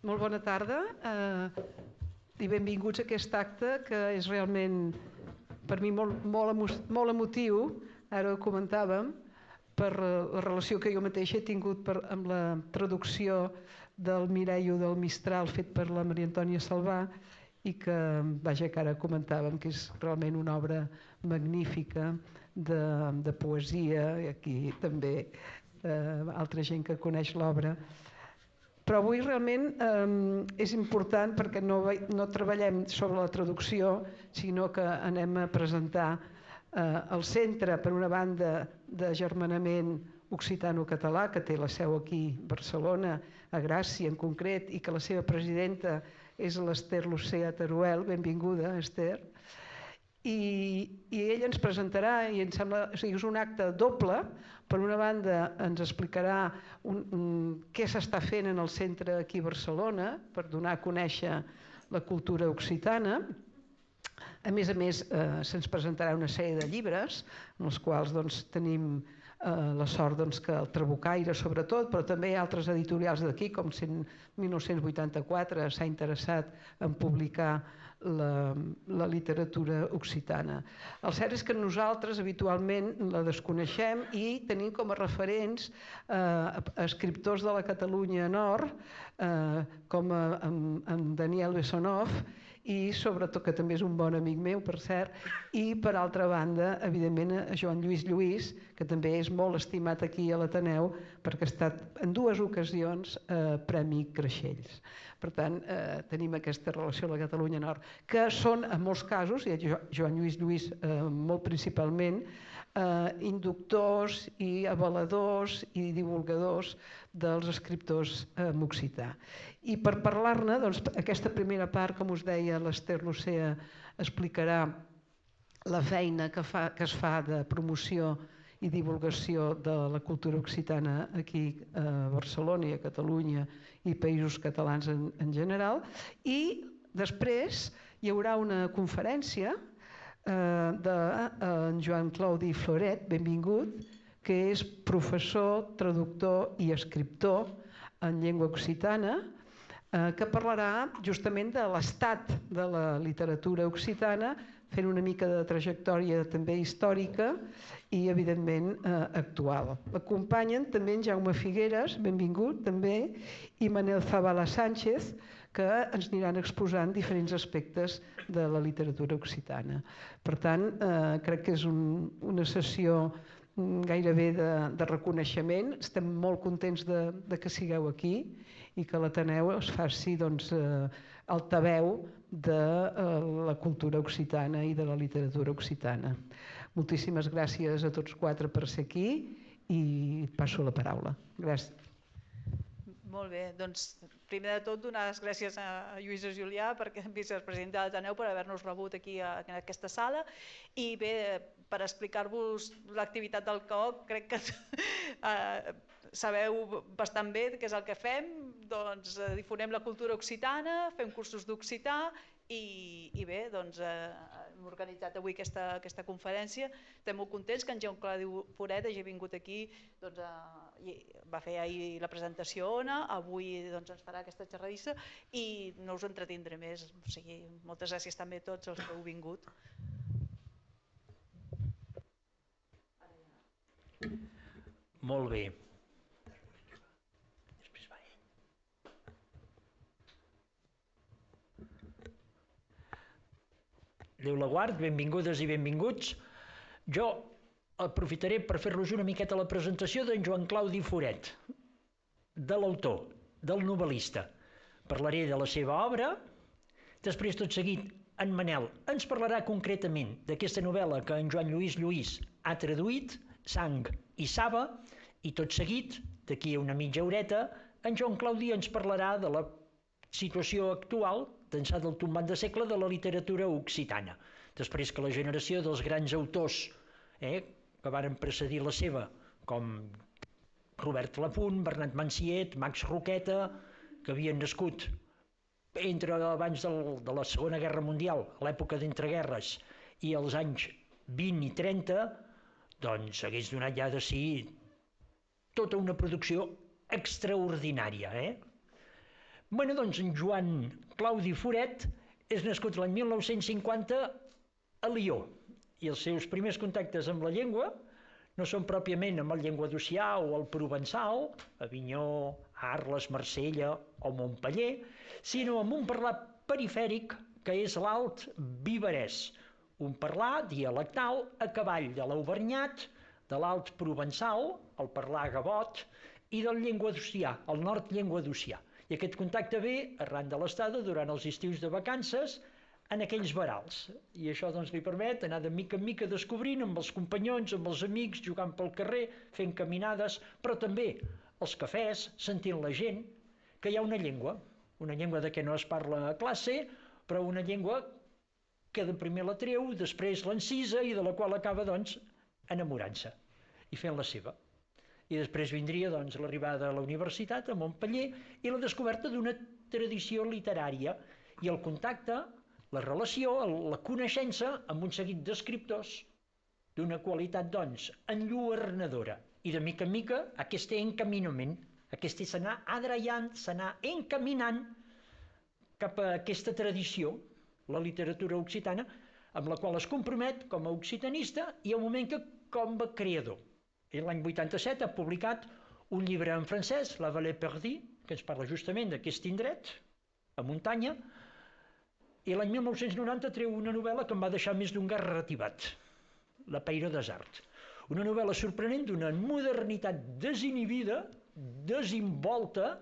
Molt bona tarda i benvinguts a aquest acte que és realment per mi molt emotiu, ara ho comentàvem, per la relació que jo mateixa he tingut amb la traducció del Mireio del Mistral fet per la Maria Antònia Salvà i que, vaja, que ara comentàvem que és realment una obra magnífica de poesia, i aquí també altra gent que coneix l'obra. Però avui realment és important perquè no treballem sobre la traducció, sinó que anem a presentar el Centre, per una banda, d'agermanament occitano-català, que té la seu aquí a Barcelona, a Gràcia en concret, i que la seva presidenta és l'Ester Lucea Teruel. Benvinguda, Ester. I ell ens presentarà, i em sembla, o sigui, és un acte doble. Per una banda ens explicarà què s'està fent en el centre aquí a Barcelona per donar a conèixer la cultura occitana. A més, se'ns presentarà una sèrie de llibres en els quals tenim la sort que el Trabucaire sobretot, però també altres editorials d'aquí, com 1984 s'ha interessat en publicar la literatura occitana. El cert és que nosaltres habitualment la desconeixem i tenim com a referents escriptors de la Catalunya Nord, com en Daniel Bessonov, i sobretot, que també és un bon amic meu, per cert, i per altra banda, evidentment, a Joan Lluís Lluís, que també és molt estimat aquí a l'Ateneu, perquè ha estat en 2 ocasions Premi Creixells. Per tant, tenim aquesta relació a la Catalunya Nord, que són, en molts casos, i Joan Lluís Lluís molt principalment, inductors i avaladors i divulgadors dels escriptors en occità. I per parlar-ne, aquesta primera part, com us deia, l'Ester Lucea explicarà la feina que es fa de promoció i divulgació de la cultura occitana aquí a Barcelona i a Catalunya i països catalans en general. I després hi haurà una conferència d'en Joan Claudi Floret, benvingut, que és professor, traductor i escriptor en llengua occitana, que parlarà justament de l'estat de la literatura occitana, fent una mica de trajectòria també històrica i, evidentment, actual. L'acompanyen també en Jaume Figueres, benvingut també, i Manel Zavala Sánchez, que ens aniran exposant diferents aspectes de la literatura occitana. Per tant, crec que és una sessió gairebé de reconeixement. Estem molt contents que sigueu aquí i que l'Ateneu es faci altaveu de la cultura occitana i de la literatura occitana. Moltíssimes gràcies a tots 4 per ser aquí i passo la paraula. Gràcies. Molt bé, doncs primer de tot donar les gràcies a Lluïsa Julià, vicepresident de l'Ateneu, per haver-nos rebut aquí en aquesta sala. I bé, per explicar-vos l'activitat del COOC, crec que sabeu bastant bé què és el que fem. Doncs difonem la cultura occitana, fem cursos d'occità i bé, hem organitzat avui aquesta conferència. Estem molt contents que en Joan Claudi Floret hagi vingut aquí, va fer ahir la presentació ONA, avui ens farà aquesta xerradissa i no us entretindré més. Moltes gràcies també a tots els que heu vingut. Molt bé. Déu la guard, benvingudes i benvinguts. Jo aprofitaré per fer-los una miqueta la presentació d'en Joan Claudi Floret, de l'autor, del novel·lista. Parlaré de la seva obra, després tot seguit en Manel ens parlarà concretament d'aquesta novel·la que en Joan Lluís Lluís ha traduït, Sang i Saba, i tot seguit, d'aquí a una mitja horeta, en Joan Claudi ens parlarà de la situació actual d'ençà del tombat de segle de la literatura occitana. Després que la generació dels grans autors que varen precedir la seva, com Robert Lapunt, Bernat Manciet, Max Roqueta, que havien nascut abans de la Segona Guerra Mundial, a l'època d'entreguerres, i als anys 20 i 30, doncs hagués donat ja de si tota una producció extraordinària. Bueno, doncs en Joan Claudi Foret és nascut l'any 1950 a Lió i els seus primers contactes amb la llengua no són pròpiament amb el llenguadocià o el provençal, Avinyó, Arles, Marsella o Montpeller, sinó amb un parlar perifèric que és l'alt vivarès, un parlar dialectal a cavall de l'auvergnat, de l'alt provençal, el parlar gavot, i del llenguadocià, el nord llenguadocià. I aquest contacte ve arran de l'estada durant els estius de vacances en aquells verals. I això doncs, li permet anar de mica en mica descobrint amb els companyons, amb els amics, jugant pel carrer, fent caminades, però també als cafès, sentint la gent, que hi ha una llengua de què no es parla a classe, però una llengua que de primer la treu, després l'encisa i de la qual acaba doncs, enamorant-se i fent la seva. I després vindria doncs, l'arribada a la universitat, a Montpeller, i la descoberta d'una tradició literària i el contacte, la relació, la coneixença amb un seguit d'escriptors d'una qualitat doncs, enlluernadora. I de mica en mica aquest encaminament, aquest s'anar adraiant, s'anar encaminant cap a aquesta tradició, la literatura occitana, amb la qual es compromet com a occitanista i al moment que com a creador. L'any 87 ha publicat un llibre en francès, La Vallée Perdue, que ens parla justament d'aquest indret, a muntanya, i l'any 1990 treu una novel·la que em va deixar més d'un gat retivat, La Peira Desart. Una novel·la sorprenent d'una modernitat desinhibida, desinvolta,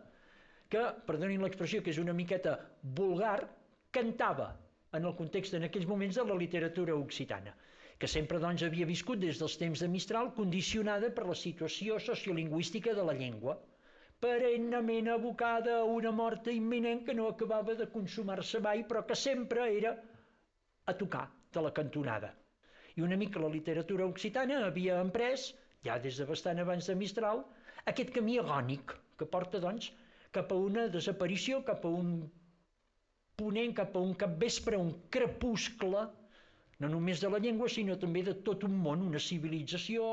que, perdonin l'expressió, que és una miqueta vulgar, cantava en el context en aquells moments de la literatura occitana, que sempre doncs, havia viscut des dels temps de Mistral condicionada per la situació sociolingüística de la llengua, perennament abocada a una mort imminent que no acabava de consumar-se mai, però que sempre era a tocar de la cantonada. I una mica la literatura occitana havia emprès, ja des de bastant abans de Mistral, aquest camí agònic que porta doncs, cap a una desaparició, cap a un ponent, cap a un capvespre, un crepuscle, no només de la llengua, sinó també de tot un món, una civilització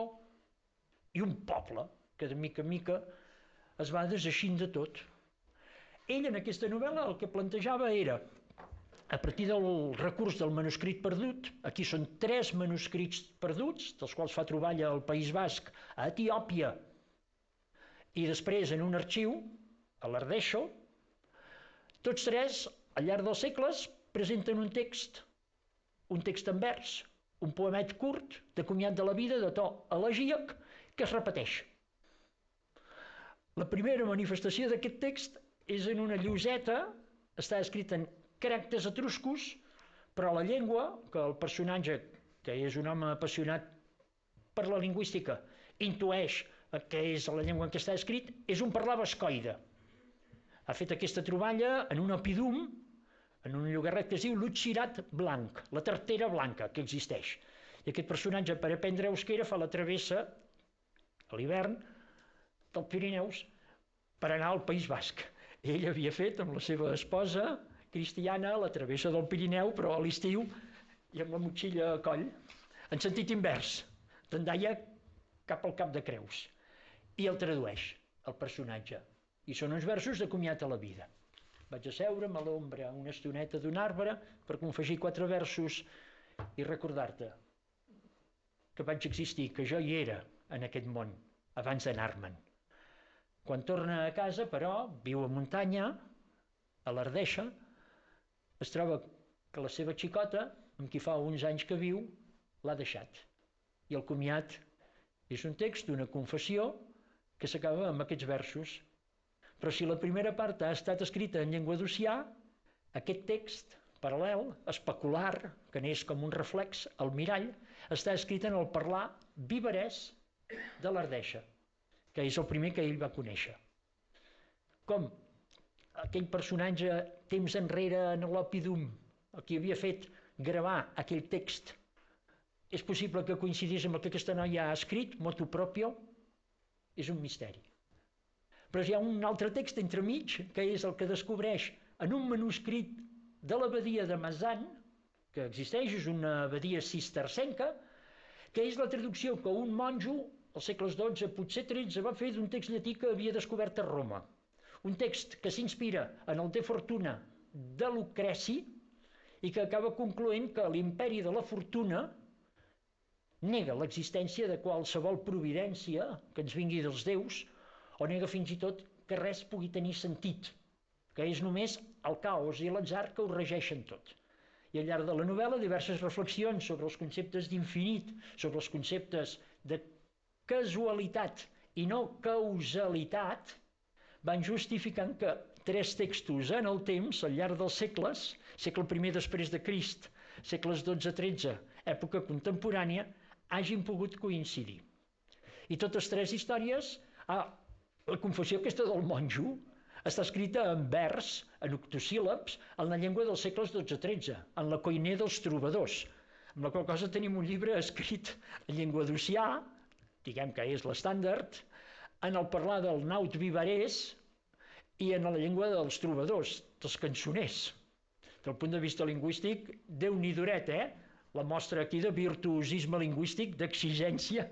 i un poble que de mica en mica es va deseixint de tot. Ell en aquesta novel·la el que plantejava era, a partir del recurs del manuscrit perdut, aquí són 3 manuscrits perduts, dels quals fa troballa al País Basc, a Etiòpia, i després en un arxiu, a l'Ardeixo, tots 3, al llarg dels segles, presenten un text en vers, un poemet curt, de comiat de la vida, de to elegíac, que es repeteix. La primera manifestació d'aquest text és en una lloseta, està escrit en caràcters etruscos, però la llengua, que el personatge, que és un home apassionat per la lingüística, intueix que és la llengua en què està escrit, és un parlar bascoide. Ha fet aquesta troballa en un opidum, en un llogarret que es diu l'Utxirat Blanc, la tartera blanca que existeix. I aquest personatge, per aprendre euskera, fa la travessa a l'hivern del Pirineus per anar al País Basc. Ell havia fet amb la seva esposa cristiana la travessa del Pirineu, però a l'estiu i amb la motxilla a coll, en sentit invers, d'Endaia cap al Cap de Creus. I el tradueix, el personatge. I són uns versos de comiat a la vida. Vaig asseure'm a l'ombra una estoneta d'un arbre per confegir 4 versos i recordar-te que vaig existir, que jo hi era en aquest món abans d'anar-me'n. Quan torna a casa, però, viu a muntanya, a l'Ardeixa, es troba que la seva xicota, amb qui fa uns anys que viu, l'ha deixat. I el comiat és un text d'una confessió que s'acaba amb aquests versos. Però si la primera part ha estat escrita en llenguadocià, aquest text paral·lel, especular, que neix com un reflex al mirall, està escrit en el parlar vivarès de l'Ardeixa, que és el primer que ell va conèixer. Com aquell personatge temps enrere en l'Opidum, el que havia fet gravar aquell text, és possible que coincidís amb el que aquesta noia ha escrit, motu proprio, és un misteri. Però hi ha un altre text entremig, que és el que descobreix en un manuscrit de l'abadia de Mazan, que existeix, és una abadia cistercenca, que és la traducció que un monjo, als segles XII, potser XIII, va fer d'un text llatí que havia descobert a Roma. Un text que s'inspira en el De Fortuna de Lucreci i que acaba concloent que l'imperi de la fortuna nega l'existència de qualsevol providència que ens vingui dels déus o nega fins i tot que res pugui tenir sentit, que és només el caos i l'atzar que ho regeixen tot. I al llarg de la novel·la diverses reflexions sobre els conceptes d'infinit, sobre els conceptes de casualitat i no causalitat, van justificant que 3 textos en el temps, al llarg dels segles, segle I després de Crist, segles XII-XIII, època contemporània, hagin pogut coincidir. I totes 3 històries, la confessió aquesta del monjo, està escrita en vers, en octosíl·labs, en la llengua dels segles XII-XIII, en la Koiné dels trobadors, amb la qual cosa tenim un llibre escrit en llengua d'Ossià, diguem que és l'estàndard, en el parlar del naut vivarès i en la llengua dels trobadors, dels cançoners. Del punt de vista lingüístic, Déu-n'hi-doret, la mostra aquí de virtuosisme lingüístic, d'exigència,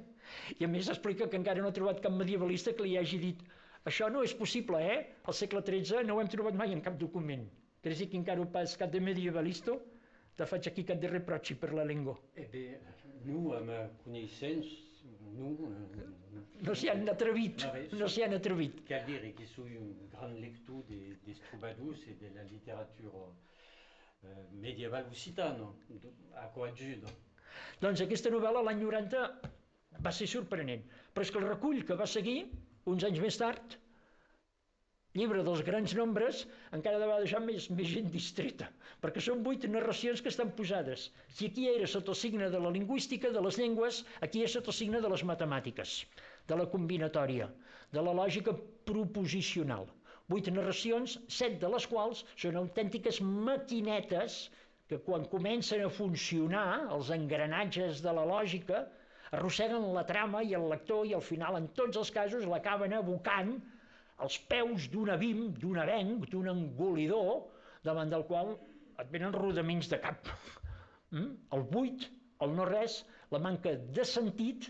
i a més explica que encara no ha trobat cap medievalista que li hagi dit això no és possible, al segle XIII no ho hem trobat mai en cap document. Credi que encara pas cap de medievalista te faig aquí cap de reproche per la llengua. Eh bé, nous, à ma connaissance, no s'hi han atrevit, no s'hi han atrevit. Qu'à dire que soy un gran lector des troubadours et de la littérature médiévale occitane, a coadjuda. Doncs aquesta novel·la l'any 90 va ser sorprenent, però és que el recull que va seguir, uns anys més tard, Llibre dels grans nombres, encara va deixar més gent distreta, perquè són 8 narracions que estan posades. Si aquí era sota el signe de la lingüística, de les llengües, aquí és sota el signe de les matemàtiques, de la combinatòria, de la lògica proposicional. 8 narracions, 7 de les quals són autèntiques maquinetes que quan comencen a funcionar, els engranatges de la lògica, arrosseguen la trama i el lector i al final, en tots els casos, l'acaben abocant als peus d'un abim, d'un avenc, d'un engolidor, davant del qual et venen rodaments de cap. El buit, el no-res, la manca de sentit,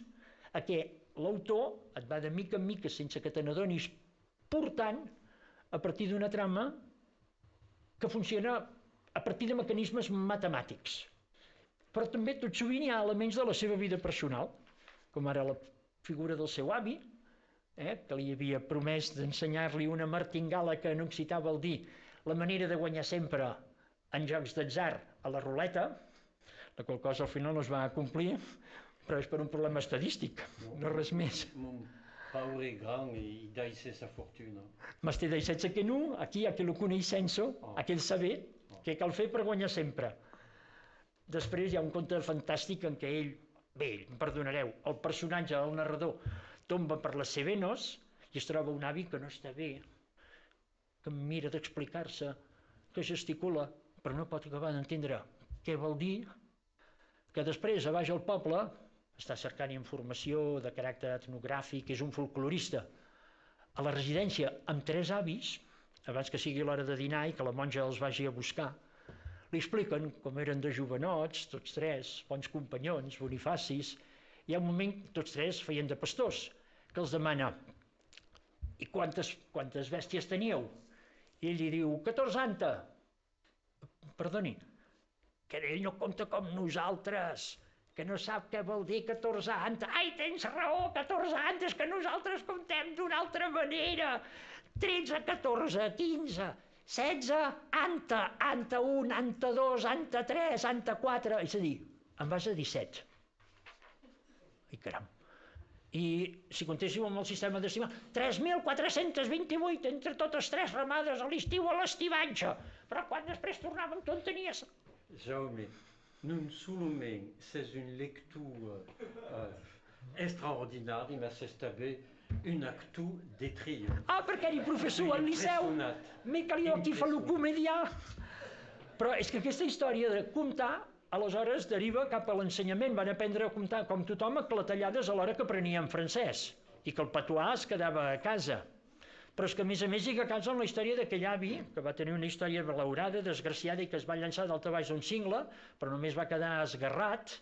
a què l'autor et va de mica en mica, sense que te n'adonis, portant a partir d'una trama que funciona a partir de mecanismes matemàtics. Però també tot sovint hi ha elements de la seva vida personal, com ara la figura del seu avi, que li havia promès d'ensenyar-li una martingala que en occità vol dir la manera de guanyar sempre en jocs d'atzar a la ruleta, la qual cosa al final no es va complir, però és per un problema estadístic, no res més. Mon pare est grand et il deixa sa fortuna. Mas te deixat que no, aquí aquell coneixenço, aquell saber, que cal fer per guanyar sempre. Després hi ha un conte fantàstic en què ell, bé, em perdonareu, el personatge, el narrador, tomba per les Cevenos i es troba un avi que no està bé, que mira d'explicar-se, que gesticula, però no pot acabar d'entendre què vol dir, que després, a baix al poble, està cercant informació de caràcter etnogràfic, és un folclorista. A la residència, amb 3 avis, abans que sigui l'hora de dinar i que la monja els vagi a buscar, li expliquen com eren de jovenots, tots 3, bons companyons, bonifacis. Hi ha un moment, tots 3 feien de pastors, que els demana, i quantes bèsties teníeu? I ell li diu, 14. Perdoni, que ell no compta com nosaltres, que no sap què vol dir 14. Ai, tens raó, 14, és que nosaltres comptem d'una altra manera. 13, 14, 15, 16, anta, anta 1, anta 2, anta 3, anta 4, és a dir, em vas a 17. Ai, caram. I si comptéssiu amb el sistema decimal, 3.428 entre totes 3 ramades a l'estiu a l'estivatge. Però quan després tornàvem, tu en tenies? Jaume, non solament c'est une lecture extraordinaire, mais c'est també un acte de triomphe. Perquè eri professor al liceu, m'he calia aquí fa lo comedià. Però és que aquesta història de comptar aleshores deriva cap a l'ensenyament. Van aprendre a comptar com tothom a clatellades a l'hora que aprenien francès i que el patuà es quedava a casa. Però és que a més lliga a casa amb la història d'aquell avi que va tenir una història malaurada, desgraciada i que es va llançar d'alta baix d'un cingle, però només va quedar esgarrat,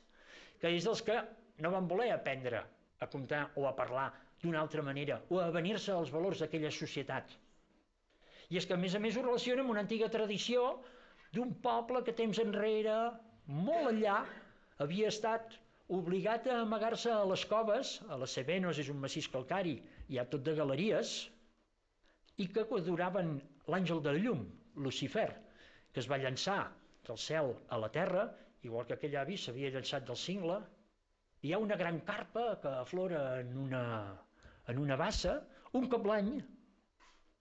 que és dels que no van voler aprendre a comptar o a parlar d'una altra manera o a avenir-se als valors d'aquella societat. I és que, a més, ho relaciona amb una antiga tradició d'un poble que temps enrere, molt enllà, havia estat obligat a amagar-se a les coves, a les Cevenos és un massís calcari, hi ha tot de galeries, i que adoraven l'àngel de la llum, Lucifer, que es va llançar del cel a la terra, igual que aquell avi s'havia llançat del cingle. Hi ha una gran carpa que aflora en una bassa un cop l'any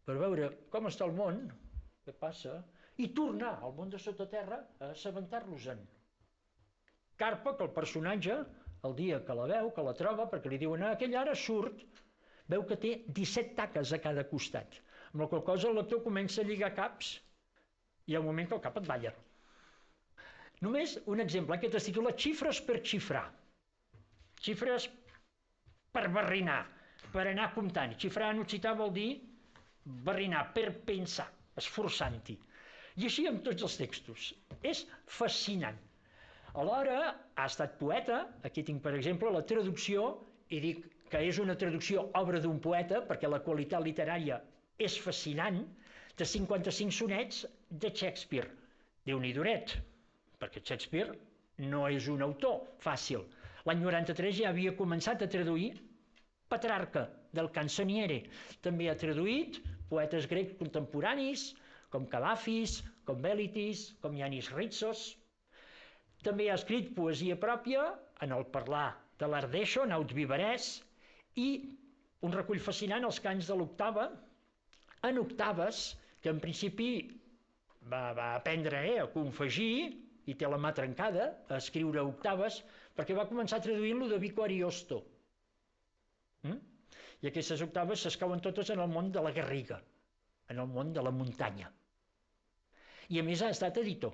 per veure com està el món, què passa, i tornar al món de sota terra a assabentar-los-en. Carpa que el personatge, el dia que la veu, que la troba, perquè li diuen aquell ara surt, veu que té 17 taques a cada costat, amb la qual cosa el lector comença a lligar caps i hi ha un moment que el cap et balla. Només un exemple, aquest es titula Xifres per xifrar. Xifres per barrinar, per anar comptant. Xifrar en occità vol dir barrinar, per pensar, esforçant-hi. I així amb tots els textos. És fascinant. Alhora ha estat poeta, aquí tinc per exemple la traducció, i dic que és una traducció obra d'un poeta perquè la qualitat literària és fascinant, de 55 sonets de Shakespeare. Déu-n'hi-doret, perquè Shakespeare no és un autor fàcil. L'any 93 ja havia començat a traduir Petrarca, del Canzoniere. També ha traduït poetes grecs contemporanis, com Cavafis, com Velitis, com Yanis Ritsos. També ha escrit poesia pròpia en el parlar de l'Ardeixo, Naut Vivarès, i un recull fascinant, els cants de l'octava, en octaves, que en principi va aprendre a confegir, i té la mà trencada, a escriure octaves, perquè va començar traduint-lo de Vico Ariosto. I aquestes octaves s'escauen totes en el món de la garriga, en el món de la muntanya. I a més ha estat editor,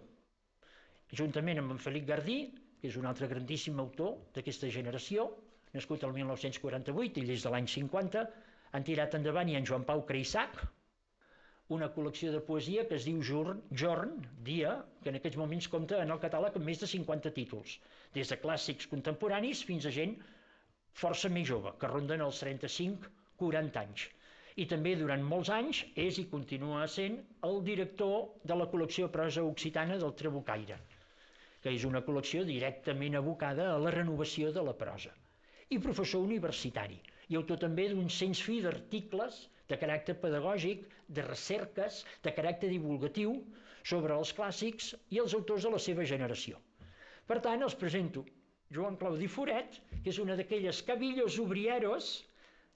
juntament amb en Felip Gardí, que és un altre grandíssim autor d'aquesta generació, nascut el 1948, ell és de l'any 50, han tirat endavant i en Joan Pau Creixac, una col·lecció de poesia que es diu Jorn, dia, que en aquests moments compta en el catàleg amb més de 50 títols, des de clàssics contemporanis fins a gent força més jove, que ronden els 35-40 anys. I també durant molts anys és i continua sent el director de la col·lecció prosa occitana del Trabucaire, que és una col·lecció directament abocada a la renovació de la prosa. I professor universitari, i autor també d'un sens fi d'articles de caràcter pedagògic, de recerques, de caràcter divulgatiu sobre els clàssics i els autors de la seva generació. Per tant, els presento Joan Claudi Foret, que és una d'aquelles cabillos obrieros,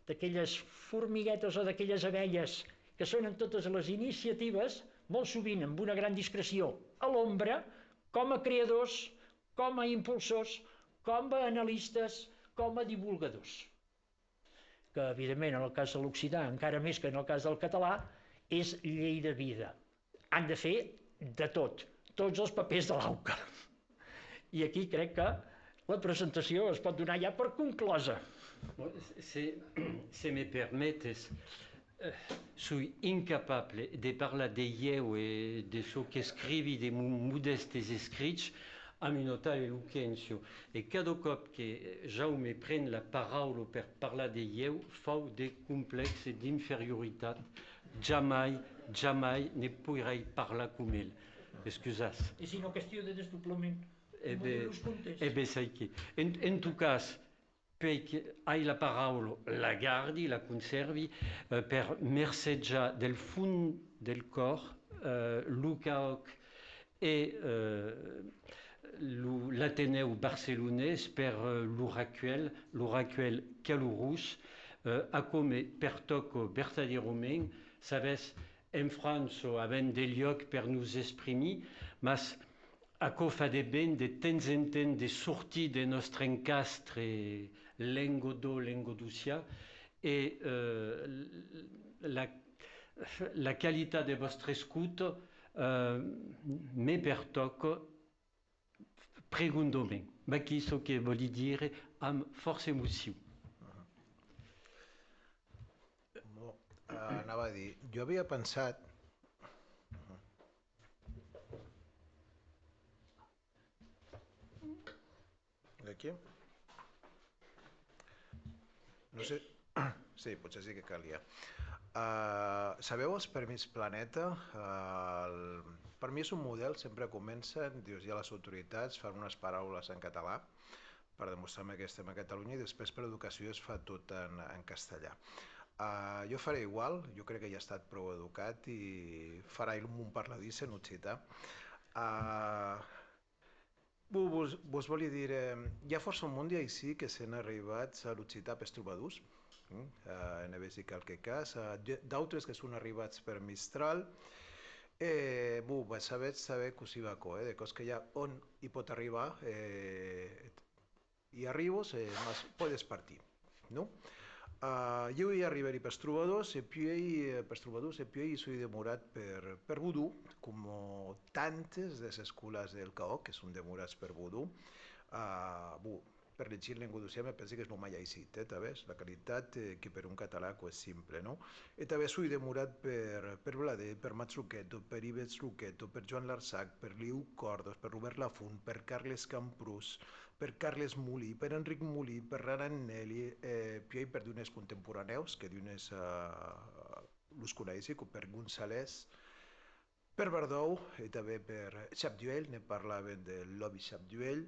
d'aquelles formiguetes o d'aquelles abelles que són en totes les iniciatives, molt sovint amb una gran discreció a l'ombra, com a creadors, com a impulsors, com a analistes, com a divulgadors. Que, evidentment, en el cas de l'occità, encara més que en el cas del català, és llei de vida. Han de fer de tot, tots els papers de l'auca. I aquí crec que la presentació es pot donar ja per conclosa. Se me permetes, soy incapable de parlar de eu e de so che scrivi de modestes escrits a mi notare Lucenzio. E cada cop que Jaume pren la paraula per parlar de eu, fau de complex e d'inferioritat. Jamais ne pourrai parlar com ell. Excusas. És una qüestió de desdoblament. Sai che. En tu cas, hai la paraula, la guardi, la conservi, per merceggiar del fund del cor, Lucaoc e l'Ateneu barcelonès per l'oracuel calorus, a come pertoco verdaderament, sabes, en França havent de lloc per nos exprimir, mas Aco fa de ben de temps en temps de sortir de nostre encastre lengodosia e la qualitat de vostre escuto me pertoco pregundomen. Ma qui so che voli dire amb força emoció. Anava a dir, jo havia pensat aquí? No sé, sí, potser sí que calia. Sabeu els Premis Planeta? Per mi és un model, sempre comencen, dius, ja les autoritats fan unes paraules en català per demostrar-me que estem a Catalunya i després per educació es fa tot en castellà. Jo faré igual, jo crec que ja he estat prou educat i farà un parladís en occità. Vos volia dir, hi ha força un munt així que s'han arribat a l'occità per trobadors, en vez de qualque cas, d'altres que són arribats per Mistral, saber così va co, de cos que hi ha on hi pot arribar, i arribos, mas podes partir, no? Io hi arribaré per trobadors e poi soy demorat per vodú, com tantes de les escoles del CAO que són demorats per vodú. Per llegir lengua d'oceà penso que és el mai així, la qualitat que per un català és simple, no? E també soy demorat per Blader, per Mats Luqueto, per Ives Luqueto, per Joan Larsac, per Liu Cordos, per Robert Lafont, per Carles Camprús, per Carles Mulí, per Enric Mulí, per Raran Nelli, poi per d'unes contemporaneus, que d'unes los coneixi, com per González, per Bardou, i també per Xapduell, ne parlaven del lobby Xapduell,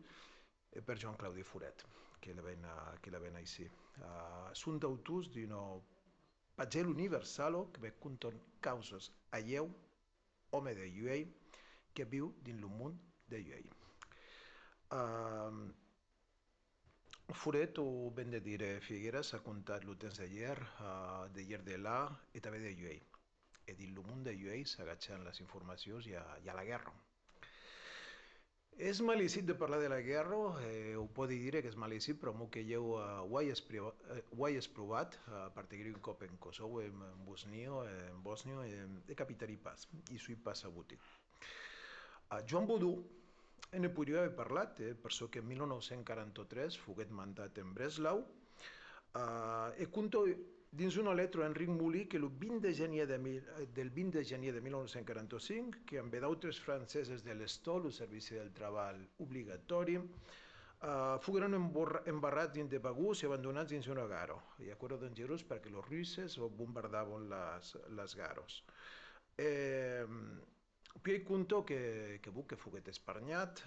e per Joan Claudi Foret, que la ven així. Són d'autors d'un pagell universal que ve conten causes a lleu, home de lluei, que viu dins el món de lluei. Foret, ho ben de dir, Figueres ha contat el temps de llar de la i també de lluei. I dins el món de lluei s'agatxen les informacions i a la guerra. És malícit de parlar de la guerra, ho pot dir que és malícit, però el que jo ho he provat, a partir d'un cop en Kosovo, en Bòsnia, he capitat pas, i soy pas abutit. Joan Bodú, ne podria haver parlat, perquè que en 1943 foguet mandat en Breslau, e conto dins una letra a Enric Mulí que el 20 de gener de 1945, que amb d'altres franceses de l'Estol, el Servici del Treball Obligatori, fogueren embarrats dins de bagús i abandonats dins una garo. I acordo dangerós perquè els russos bombardaven les garos. Poi conto que foguet esparnyat.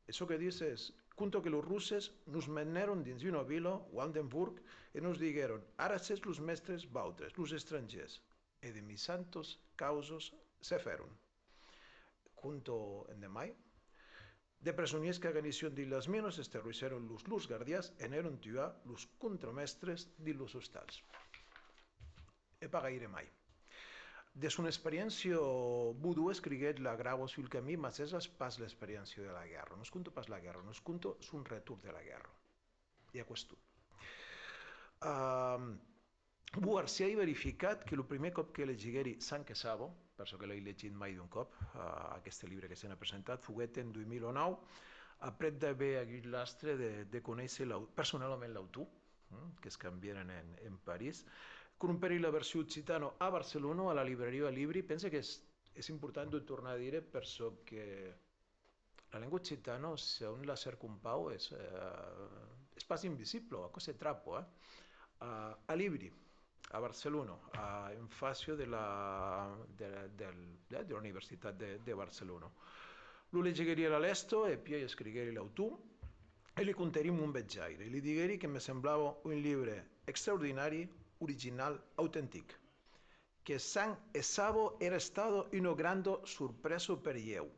Això que dius és, conto que els russos nos meneron dins d'una vila, Waldenburg, i nos digueren, ara sés los mestres valtres, los estrangers. E de mis santos causos se feron. Conto en demai. De presoniers que aganission dins les mines, esterruixeron los guardians e n'eren tuar los contramestres dins los hostals. E pa gaire mai. Des una experiència, Bodú escriguet la grau sul camí, mas és pas l'experiència de la guerra. No es conto pas la guerra, no es conto un retorn de la guerra. I a questo. García ha verificat que el primer cop que llegigueri San Quesavo, per això que l'he llegit mai d'un cop, aquest llibre que s'ha presentat, foguet en 2009, après d'haver hagut l'astre de conèixer personalment l'autor, que es canviaren en París, comprar la versió occitana a Barcelona, a la libreria Libri. Penso que és important de tornar a dir perquè la llengua occitana, on la cerca un pau, és pas invisible, a cosa trapo. A Libri, a Barcelona, en facio de la Universitat de Barcelona. Lo llegiria a l'Esto e poi escrigueri l'autor e li contaria un vetjaire. Li digueri que me semblava un llibre extraordinari, original, autèntic, que San Esavo era stato un grande sorpreso per io,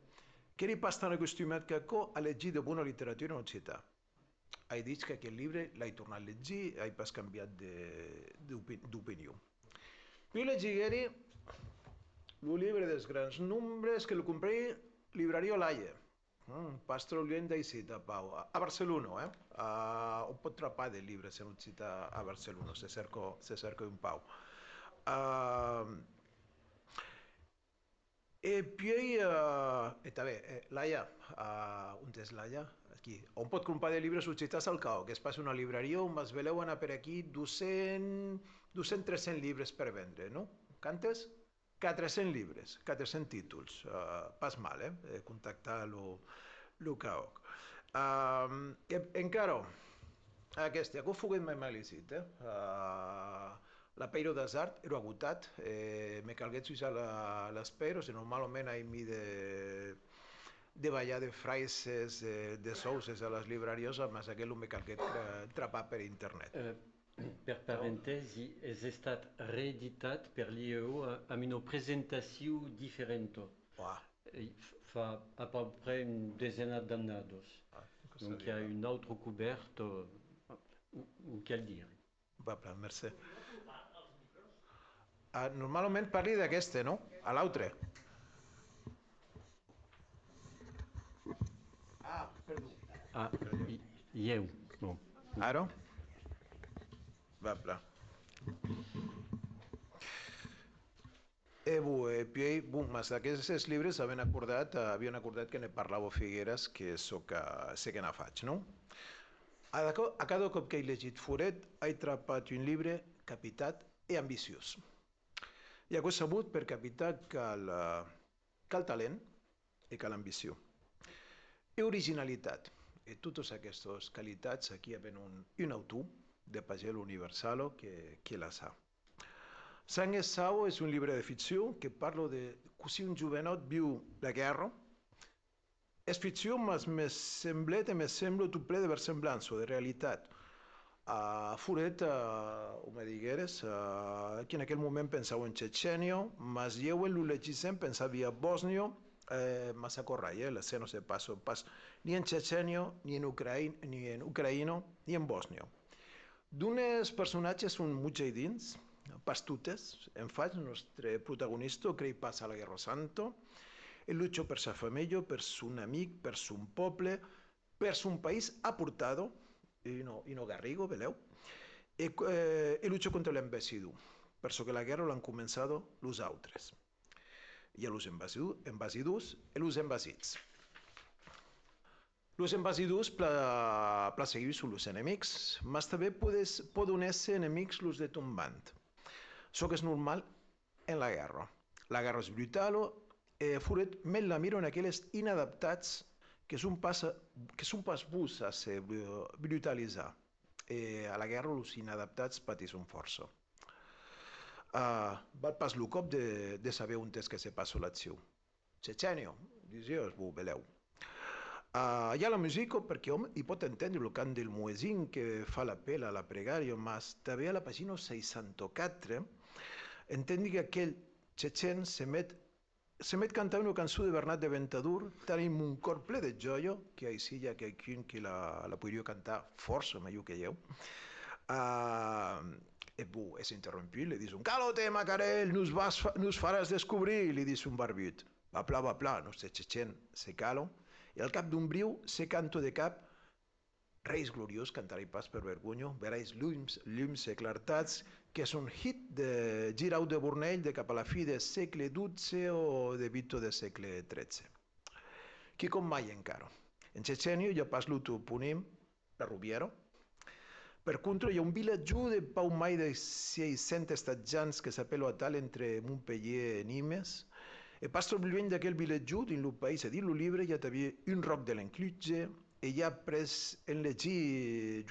che eri pas tan acostumat que a llegir de bona literatura en occità. He dit que aquest llibre l'he tornat a llegir, he pas canviat d'opinió. Jo llegiria el llibre dels grans nombres, que el comprei Libreria Laia, pas trobem d'així, a Pau, a Barcelona, on pot trapar de llibres en occità a Barcelona, se cerca un Pau. E poi, també, Laia, on és Laia? Aquí, on pot comprar de llibres occitans al CAO, que es passa una libreria on es veleu anar per aquí 200-300 llibres per vendre, no? Cantes? 400 llibres, 400 títols, pas mal, contactar el CAOC. Encara, aquesta, que ho foguem mai mal llegit, La Peiro d'Asart era agotat, me calgués usar les peiros, e normalment he mi de ballar de fraises, de souses a les llibreries, mas aquell me calgués trapar per internet. Per parentesi, è stato reeditat per l'IEO a una presentazione differente. Wow. Fa à peu près une dizaine d'années. Donc il y a une autre couverte, ou quel dire. Va, plan, merci. Normalment parli d'aquesta, no? A l'altre. Perdó. Ieu, no. Ara? Va, plan. Puis, mas d'aquests llibres havien acordat que ne parlava Figueres, que sé que n'ha faig, no? A cada cop que he llegit Furet, he trapat un llibre capitat i ambiciós. I ho he sabut per capitat cal talent i cal ambició. I originalitat. I totes aquestes qualitats aquí hi ha un autor de Pagès Universal que la sa. Sang és Sau és un llibre de ficció que parla de si un jovenot viu la guerra. És ficció, mas me sembla tot ple de versemblança, de realitat. Furet, ho me digueres, que en aquell moment pensava en Txetxènia, mas jo en l'Ulegissem pensava a Bòsnia, mas a Corrai, l'escena se passa pas ni en Txetxènia, ni en Ucraïna, ni en Bòsnia. D'uns personatges són mujahidins, pastutes, en faig, el nostre protagonista creu pas a la Guerra Santa, ell lucha per sa família, per son amic, per son poble, per son país aportado, i no Garrigo, veleu, i lucha contra l'embesidu, per so que la guerra l'han començat els altres. Hi ha els embasidurs i els embasits. Els embasidurs perseguir són els enemics, mas també poden ser enemics els de tombant. Això que és normal en la guerra. La guerra és brutal, Furet més la miro en aquelles inadaptats que són pas bus a ser brutalitzar. A la guerra els inadaptats pateixen força. Val pas el cop de saber on és que se passa l'acció. Txetxènia, dius, veleu. Hi ha la música perquè hom hi pot entendre el cant del muezzin que fa l'apel a la pregària, mas també a la pàgina 64 entendi que aquell txetxen s'emet cantar una cançó de Bernat de Ventadour, tenim un cor ple de joia, que així hi ha quelqu'un que la podria cantar força millor que jo. És interromput, li dius un calote, Macarel, nos faràs descobrir, li dius un barbut. Va pla, no sé, txetxen se calo, i al cap d'un briu se canto de cap, Reis gloriós, cantaré pas per vergonya, verais llums eclartats, que és un hit de Girau de Bornell de cap a la fi del segle XII o de Vito del segle XIII. Qui com mai encara. En Txetxènia hi ha pas l'utoponim, la Rubiera. Per contra, hi ha un vilatge de Pau Mai de 600 estatjans que s'apela a tal entre Montpellier i Nimes. E pas trop lluny d'aquell vilatge, dins el país, a dins el llibre, hi ha també un roc de l'Enclutge, i ja ha après en llegir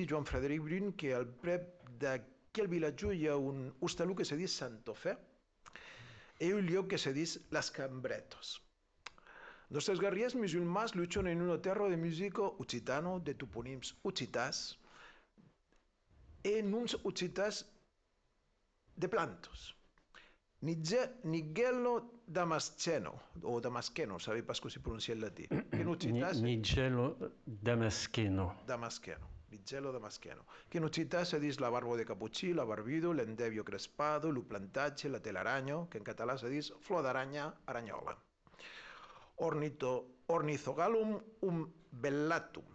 Joan Frederic Brun que al prep d'aquell vilatge hi ha un hostaló que se diu Santofé i un lloc que se diu Las Cambretos. Nostres guerrillers musulmans lluiten en una terra de música occitana, de topònims occitans, en uns occitans de plantos. Niggello Damascheno, o Damascheno, sabeu pas com si pronuncia en latí. Niggello Damascheno. Niggello Damascheno. Que en occità se diu la barba de caputxí, la barbido, l'endebio crespado, el plantatge, la telaraño, que en català se diu flor d'aranya, aranyola. Ornithogalum umbellatum.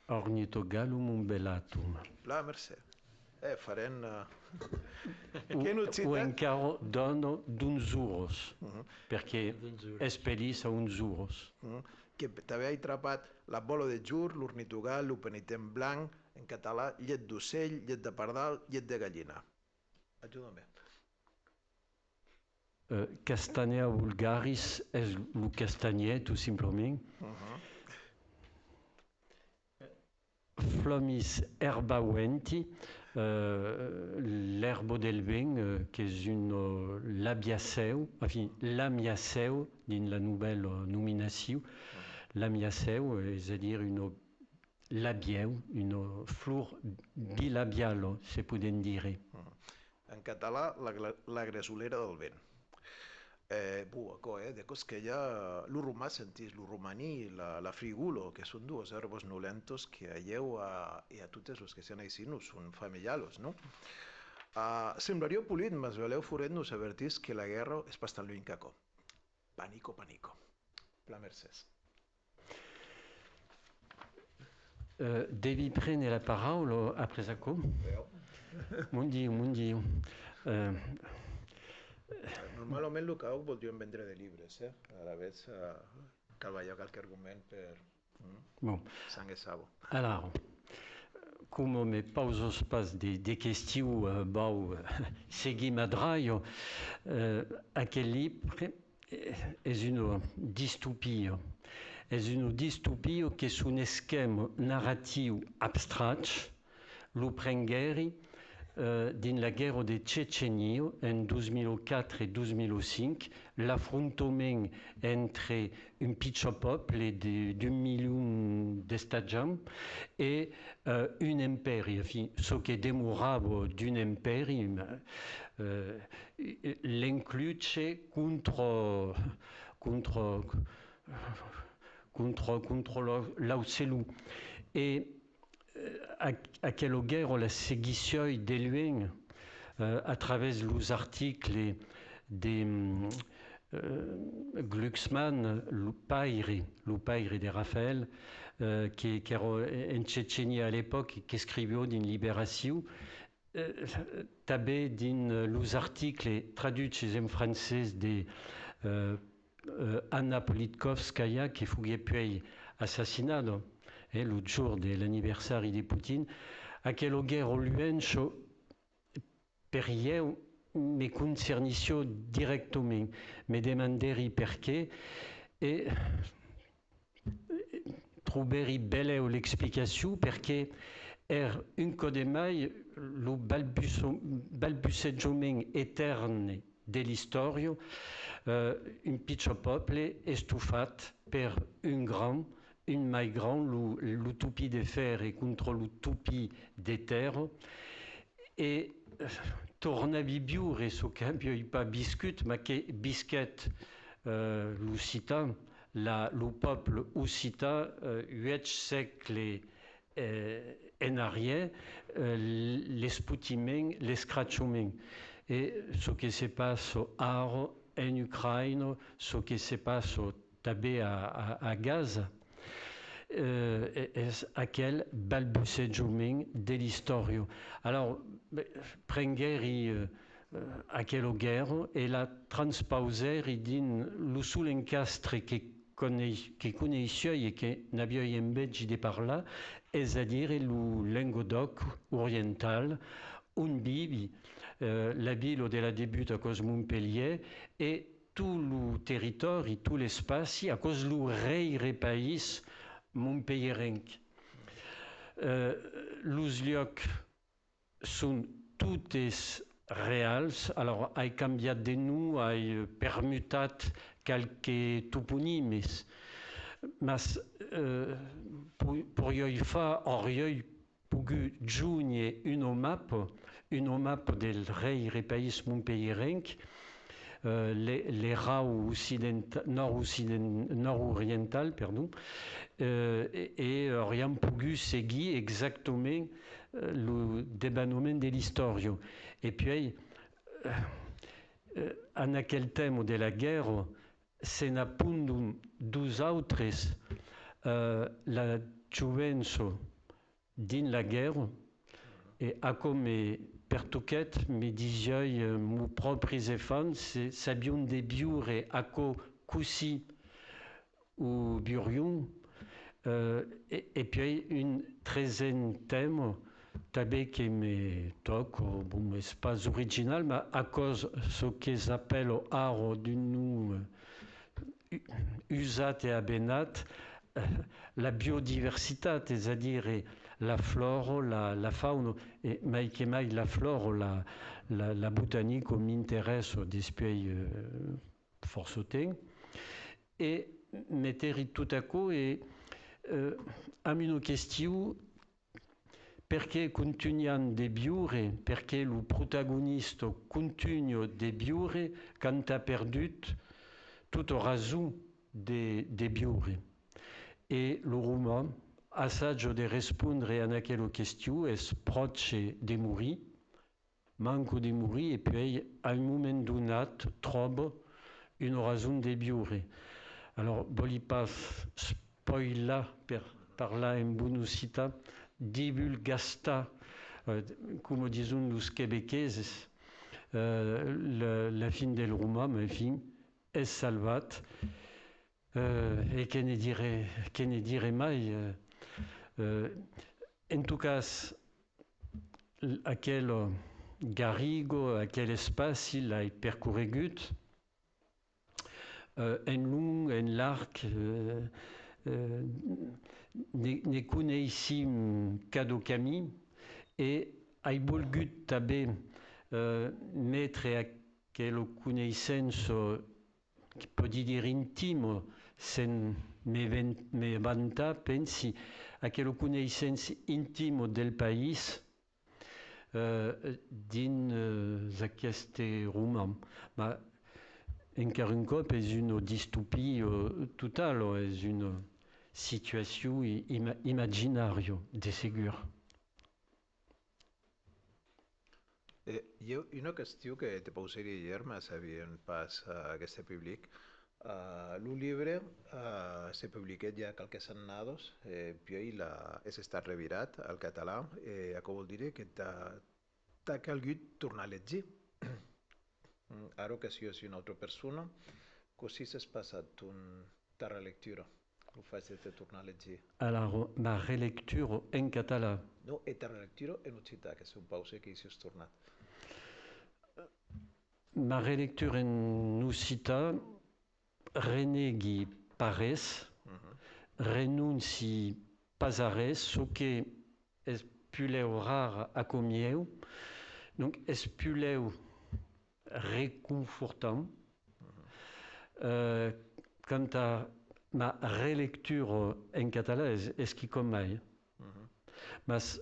Ornithogalum umbellatum. La mercè. Farem... O encara dono d'uns uros, perquè és pellis a uns uros. Que també he trapat la bola de jur, l'ornitogal, el penitent blanc, en català, llet d'ocell, llet de pardal, llet de gallina. Ajuda'm. Castanea vulgaris és el castanyer, tout simplement. Flomis herbauenti l'herbe del vent, qui est une labiaceu, enfin, l'amiaceu, dans la nouvelle nomination, l'amiaceu, c'est-à-dire une labieu, une flor bilabiale, se podem dir. En català, la gresolera del vent. De cos que ya lo romà sentís, lo romaní, la frigulo, que són dues herbes nolentos que alleu a totes los que sean aicinus, són familiaros, no? Semblaria polit, mas veleu foret nos avertís que la guerra és bastant lluny caco. Panico, panico. Pla mercès. Devi prendre la parole après ça. Mon Dieu. Normalment el que hago voldríem vendre de llibres, a la vez cal veure qualque argument per Bon. sang et sabo. Alors, comme me pausos pas des questions, seguim a draio, aquel livre és una distopia. És una distopia que és un esquema narratiu abstrat, lo prengueri dins la guerra de Tchétchénie en 2004 et 2005, l'affrontement entre un petit peuple d'un million d'estats et un imperi. Enfin, ce qui est démorable d'un imperi, l'inclut contre l'aucelou. Et aquella guerra la seguició de loin à travers les articles de Glucksmann, le Paire de Raphaël, qui era en Tchétchénie à l'époque, qui écrivait dans Libération, també dans les articles traduits en français de Anna Politkovskaya, qui fut puis assassinada le jour de l'anniversaire de Poutine, aquella guerra luença perieu me concernició directament, me demanderi per què e troberi beleu l'explicació perquè un cop de mai el balbucejament etern de l'història, un petit poble estufat per un grand, un mai grand, l'utopie de fer et contre l'utopie de terre, et torna a viure ce que n'avia pas viscut, mais que visquet l'occità, le peuple occità, 8 siècles en arrière, l'esputiment, l'escratchement. Et ce qui se passe en Ukraine, ce qui se passe també à Gaza, és aquell balbucejament de l'història. Alors, prengueri aquella guerra e la transpauseri dins lo sol encastre que coneixia i que n'havia enveig de parlar, és a dir, el Languedoc oriental, on vivi la ville de la début à cause Montpellier et tout le territoire, tout l'espace à cause du rei pays montpellierenc. Les llocs sont tous reals, alors a canviat de nom, a permutat quelques toponymes, mas pour y faire, auriez pu joindre une map del rei pays montpellierenc, les raux nord-oriental, pardon, et aurions pu seguir exactement le développement de l'histoire. Et puis, en aquel thème de la guerre, se n'a pas deux autres, la joventut dins la guerre, et a comme per toquet me disais mon propre enfants sabions de viure a co così ou burion et puis une treizième thème també que me toque bon c'est pas original mais à cause ce que s'appelle art d'un nom usat et abenat la biodiversité, c'est-à-dire la flore, la faune, e mai che mai la flore, la botanique m'intéresse depuis force temps. E metteri tout à coup e am una question perché continuano de viure, perché il protagonista continua de viure quand ha perdut toute raison de viure. E lo roman assaggio de rispondere a aquella question es proche de morir, manco de morir, e poi al moment donat troba une raison de viure. Alors, voglio pas spoiler per parlar en bonusita, divulgasta, come dicono los québécois, la fin del roman, mais fin, è salvat. E che ne dire mai? En tout cas, aquel garrigo, aquel espace, il a percorregut, en long, en larg, ne coneixim cada camí e he volgut també metre aquella coneixença, que pot dir intime, sen me vantar, pensi, aquella coneixença intime del país dins aquest roman. Ma encara un cop és una distopia total, és una situació imaginària, de segur. Hi ha una qüestió que te posaria ieri, ma sabien pas aquest public. El llibre se publiquet ja qualques setmanes, puis és estat revirat al català, que vol dir que t'ha calgut tornar a llegir. Ara que si és una altra persona, così s'ha passat ta relectura. Ho faig de tornar a llegir. Alors, ma relecture en català. No, e ta relectura en occità, que és un pause que hi has tornat. Ma relecture en occità renegui pares, renunci pas a res, ce que és puleu rar a comieu, donc és puleu reconfortant. Quant a ma relecture en català és qui com mai. Mas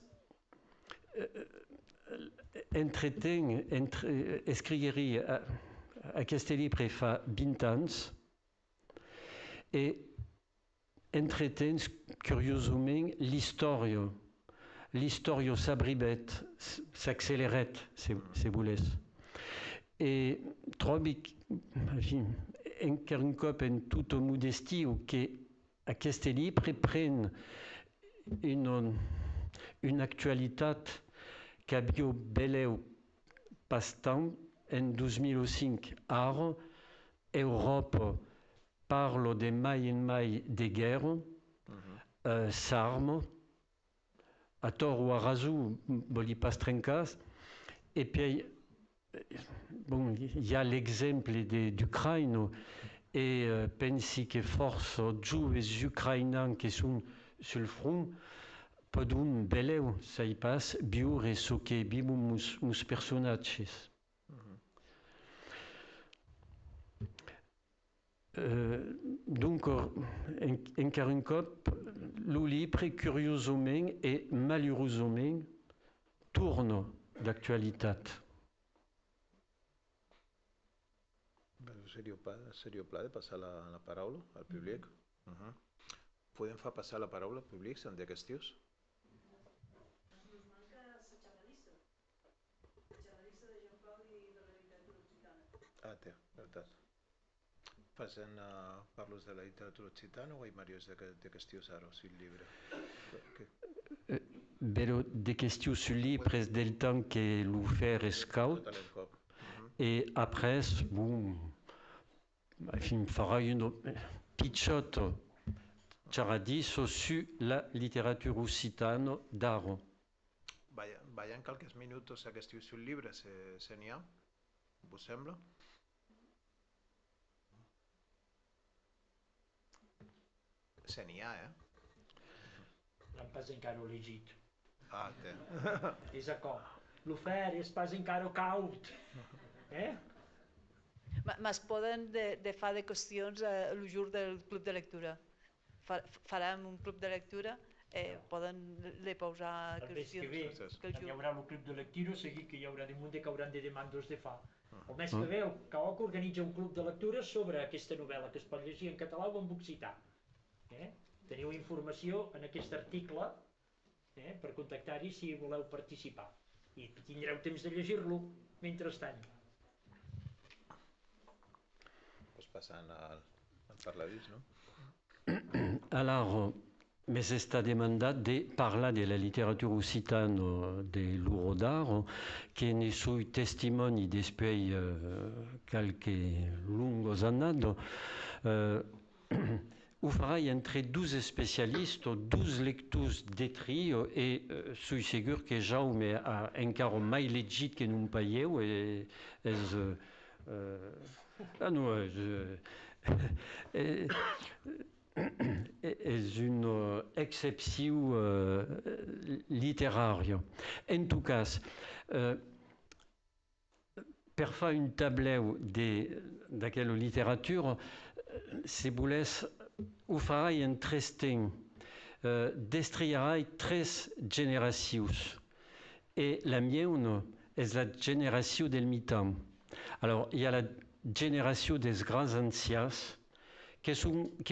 escrigui aquest llibre fa 20 anys e entretens curiosament l'història. L'història s'abribet, s'accelerat, si volés. E trobi, encara un cop en tota modestia, que aquest llibre pren una actualitat que havia beleu bastant en 2005. Ara, Europa parla de mai en mai de guerra, s'arma, a tort o a raison, volia pas trencar, e puis bon, hi ha l'exemple d'Ucraïna, e pensi que força joves ucraïnans que són sul front podun beleu, sai pas, viure ce que vivim uns personatges. Donc, encara un cop, el llibre, curiosament e malheurosament, torna d'actualitat. Seria pla de passar la paraula al públic? Podem fer passar la paraula al públic, Sant de Castius? Nos manca la xerradissa. La xerradissa de Jean Claudi de la literatura occitana. Té, veritat. Facen parlos de la literatura occitana o hi Marius de Castius ara, si el llibre? Però de qüestió sul llibre del temps que l'ofer scout, e après, bon, il farà une pitchotte xerradissa sur la literatura occitana d'ara. Veiem qualques minuts a Castius sul llibre, se n'hi ha? Vos sembla? Se n'hi ha, L'hem pas encara llegit. Ah, té. És acord. L'ofert és pas encara caut. Mas poden de fa de qüestions el jur del club de lectura. Farem un club de lectura, poden le posar El mes que ve qüestions. hi haurà el club de lectura, seguit que hi haurà de munt que hauran de demandes de fa. El mes que ve el CAOC organitza un club de lectura sobre aquesta novel·la que es pot llegir en català o en occità. Teniu informació en aquest article per contactar-hi si voleu participar. I tindreu temps de llegir-lo mentrestant. Pues passant al parladís, no? Alors, mais c'est demandat de parlar de la littérature occitane de l'Urodar, che ne sui testimoni depuis quelques lungos annados. Ho farai entre 12 spécialistes, 12 lectors d'étri, et suis segur que Jaume ha encara mai llegit que non paieu, e és une excepció literària. En tot cas, per fer un tableu d'aquella literatura, si volés, ho farai en 3 temps. Destriarai 3 generacions. Et la mienne és la generació del mitam. Alors, il y a la generació des grands ancians, che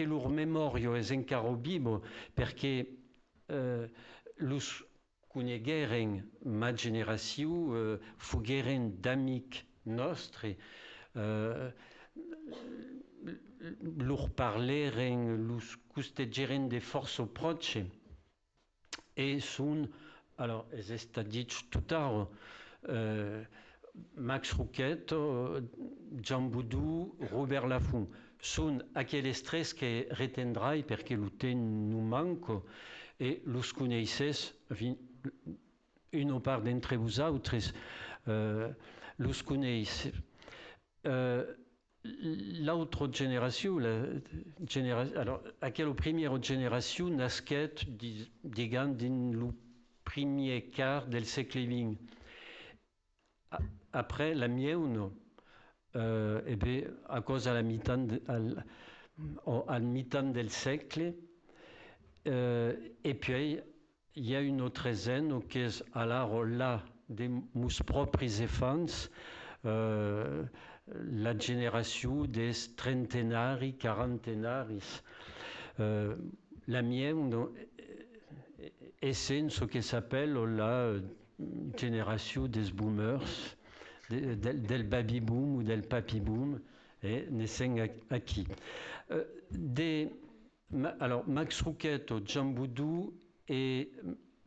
leur memoria és encara viva, perquè los conegueren ma generació, fogueren d'amics nostres, leur parleren, los costegeren de força proche, e són, alors, és estat dit tot ara, Max Rouquet, Jean Boudou, Robert Laffont, són aquelles 3 que retendrai perquè el temps no manca e los coneixes, una part d'entre vosaltres los coneix. L'altra generació, alors, aquella primera generació nasquet, diguem, dins el primer quart del segle XX. Après, la mienne, a causa alla al mitan del segle, e poi hi ha un altre escena que és alors là de meus propres enfants, la generació des trentenaris, quarantenaris. La mienne és ce que s'appelle la generació des boomers, del baby boom ou del papy boom, et naissant aquí. Alors, Max Rouquet, Jean Boudou et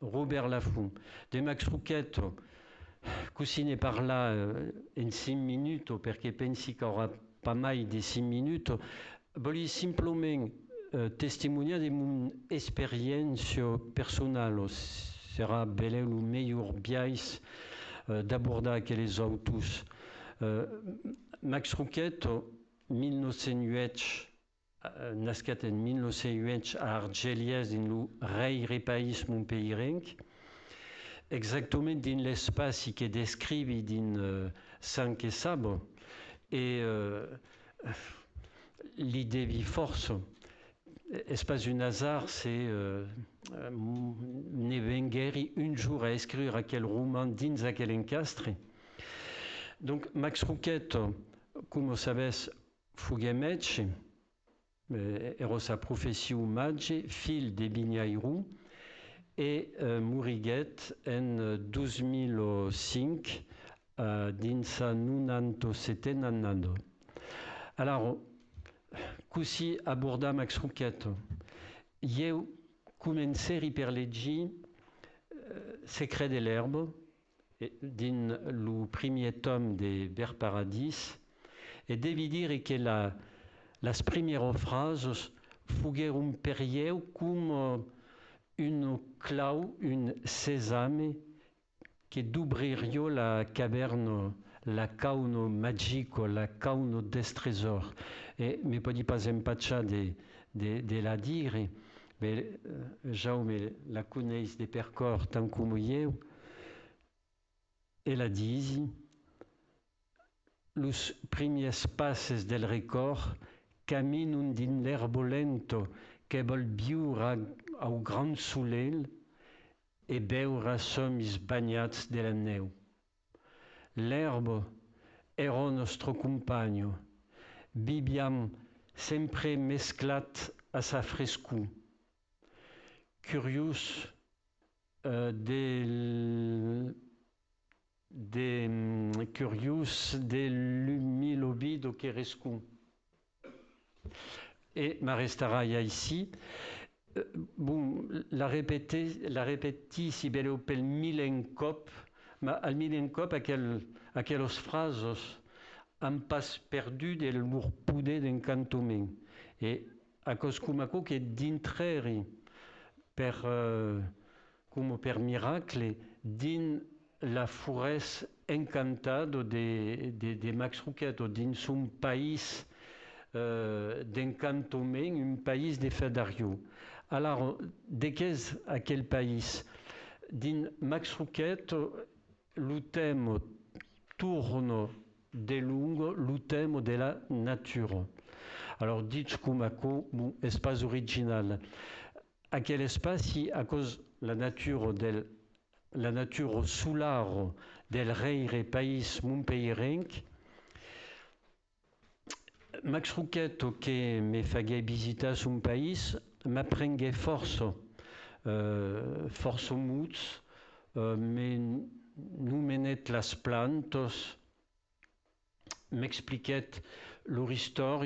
Robert Laffont. De Max Rouquet, così ne parla in 5 minuti, perché pensi che avrà pas mai di 5 minuti, voglio simplement testimoniare di un'esperienza personale. Sarà bello il miglior biais d'abordar aquells autors. Max Rouquet, 1908, nascut en 1908 a Argeliès, dins el rei país montpellirenc, exactament dins l'espai que descrivi dins Sant que Sabo, et l'idée vi força. És pas un hasard, c'est ne vengueri un jour à écrire aquel roman dins aquel encastre. Donc Max Rouquet, com sabes, fogué metge, era sa professió metge, fill de Binyairou, et moriguet en 2005 dins sa 97 annada. Alors, così abordar Max Rouquet. Eu comenceri per legir Secret de l'herbe, dins el primer tom de Vers Paradis, et devi dire que les primeres phrases fogueren per eu com un clau, un sésame, que d'obririo la caverne, la cauno magico, la cauno des trésors. E mi podi pas empacciar de la dire, mais Jaume la coneix de per cor tant com eu, ela disi, los primers passes del record caminun din l'herbo lento que vol viure au grand solel e veure somis bagnats de la neu. L'herbo era nostre compagno, viviam sempre mesclat a sa frescor. Curiós curiós de l'humil obido que rescun. Et ma restarà ici. Bon, la répéti si beleu pel milen cop, ma al milen cop aquellos frasos han pas perdu de lor poder d'encantament. Et a cos cumaco que d'intreri come per miracle din la forêt encantada de Max Rouquet, dins un país d'encantament, un país de fedario. Alors, de qu'est aquel país? Din Max Rouquet, le thème tourne de lungo, le thème de la nature. Alors, dit Kumaco, bon, espace original. À quel espace, à cause la nature solar del reire país montpelliérenc, Max Rouquet, que me fagué visitar son país, m'apprengué force muts, mais nous menet las plantos, m'expliquait leur histoire,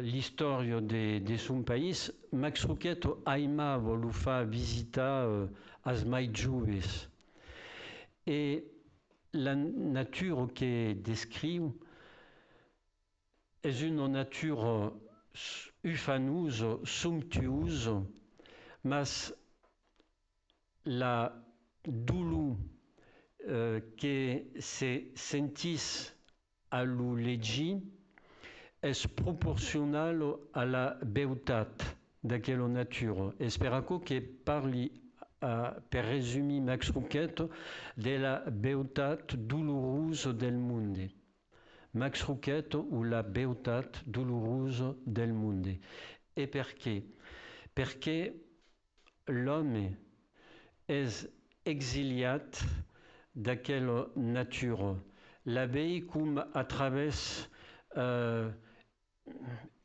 l'histoire de son país. Max Rouquet aimava lo fa visitar as mai joves. Et la nature que descriu est une nature ufanouse, somptueuse, mas la douleur que se sentis a lo legir est proportionnelle à la beautat d'aquella nature. Esperaco que parli, per resumir Max Rouquet, de la beautat douloureuse del monde. Max Rouquet ou la beautat douloureuse del monde. Et perché? Perché l'homme est exiliat d'aquella nature. La vei comme à travers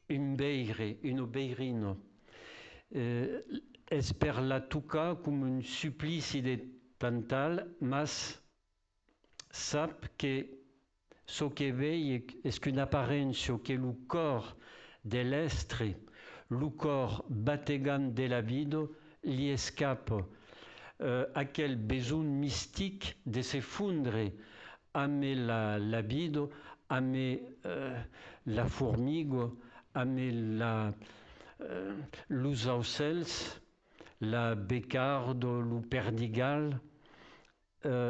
une beirine. Es per la tuca com un supplici de tantal, mas sap que ce que vei est qu'une apparence que le corps de l'être, le corps bategant de la vida, li escape aquel besoin mystique de s'effondrer amb la vida, amb la formiga, amb los aucels, la becarde, le perdigal,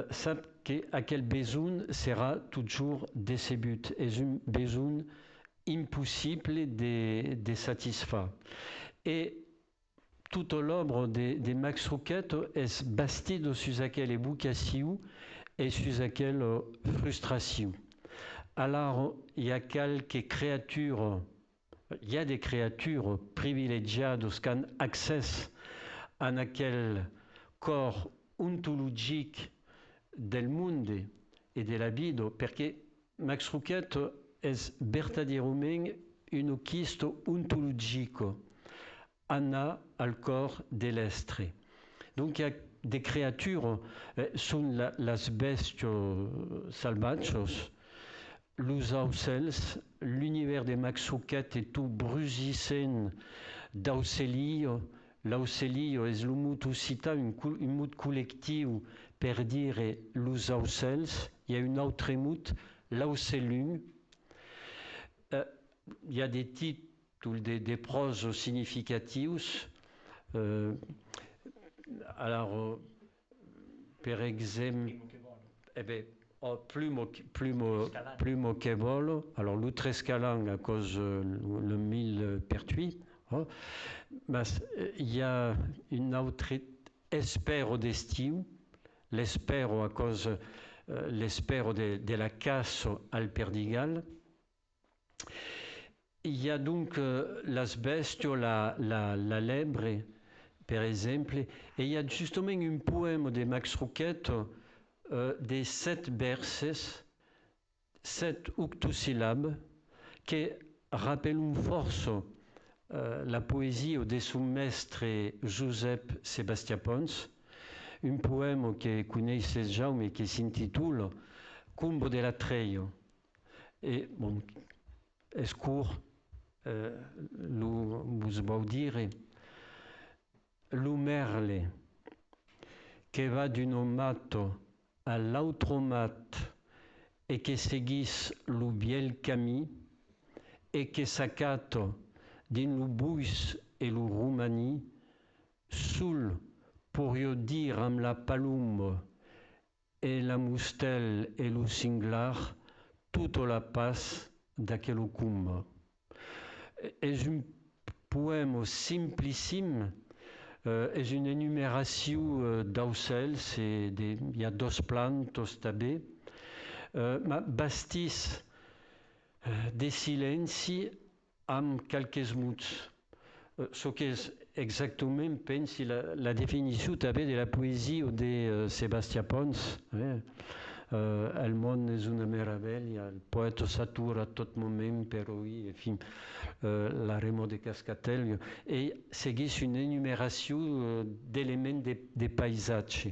sap que aquel besoin sera toujours décebut. És un besoin impossible de satisfaire. Et toute l'œuvre de Max Rouquet est bastide sur aquelle évocation et sur aquelle frustration. Alors, il y a quelques créatures, il y a des créatures privilégiées qui ont accès à aquel corps ontologique del monde et de la vida, perché Max Rouquet est verdaderament un chiste ontologique, Anna al corps de l'être. Donc il y a des créatures, sont las bestias salvages, los aucels, l'univers de Max Rouquet est tout brusissant d'aucelio. L'aucelio est le mot occità, un mot collectif per dire los aucels. Il y a une autre mot, l'aucelum. Il y a des titres, des proses significatifs. Alors, per exemple, plumo que vol, alors l'outrescalan à cause le mille pertuis, Mas il y a une autre espero d'estiu, l'espero à cause l'espero de la casse al Perdigal. Il y a donc l'asbestio, la lebre, per exemple, et il y a justement un poème de Max Rouquette des 7 verses, 7 octosyllabes, qui rappellent une force la poésie de son maître Josep Sebastià Pons, un poème que connaissez Jaume qui s'intitule Combo de la Treio. Et bon, est court, vous vau dire, lo merle que va d'un mato à l'autre mat et que seguís lo biel camí et que s'acato din lo buis et lo romani, sul porio dir amb la palum et la mustel et lo cinglar, toute la passe d'aquel cum. És un poème simplissime, és une énumération d'aucels, il y a 2 plantes també, ma bastís de silenci amb quelques mots. Ce que és exactement, pensi, la definició també de la poesia de Sebastià Pons. El món és una meravella, el poeta s'atura a tot moment per oir, enfin, la remo de Cascatelio, e segueix una enumeració d'elements de paisatge.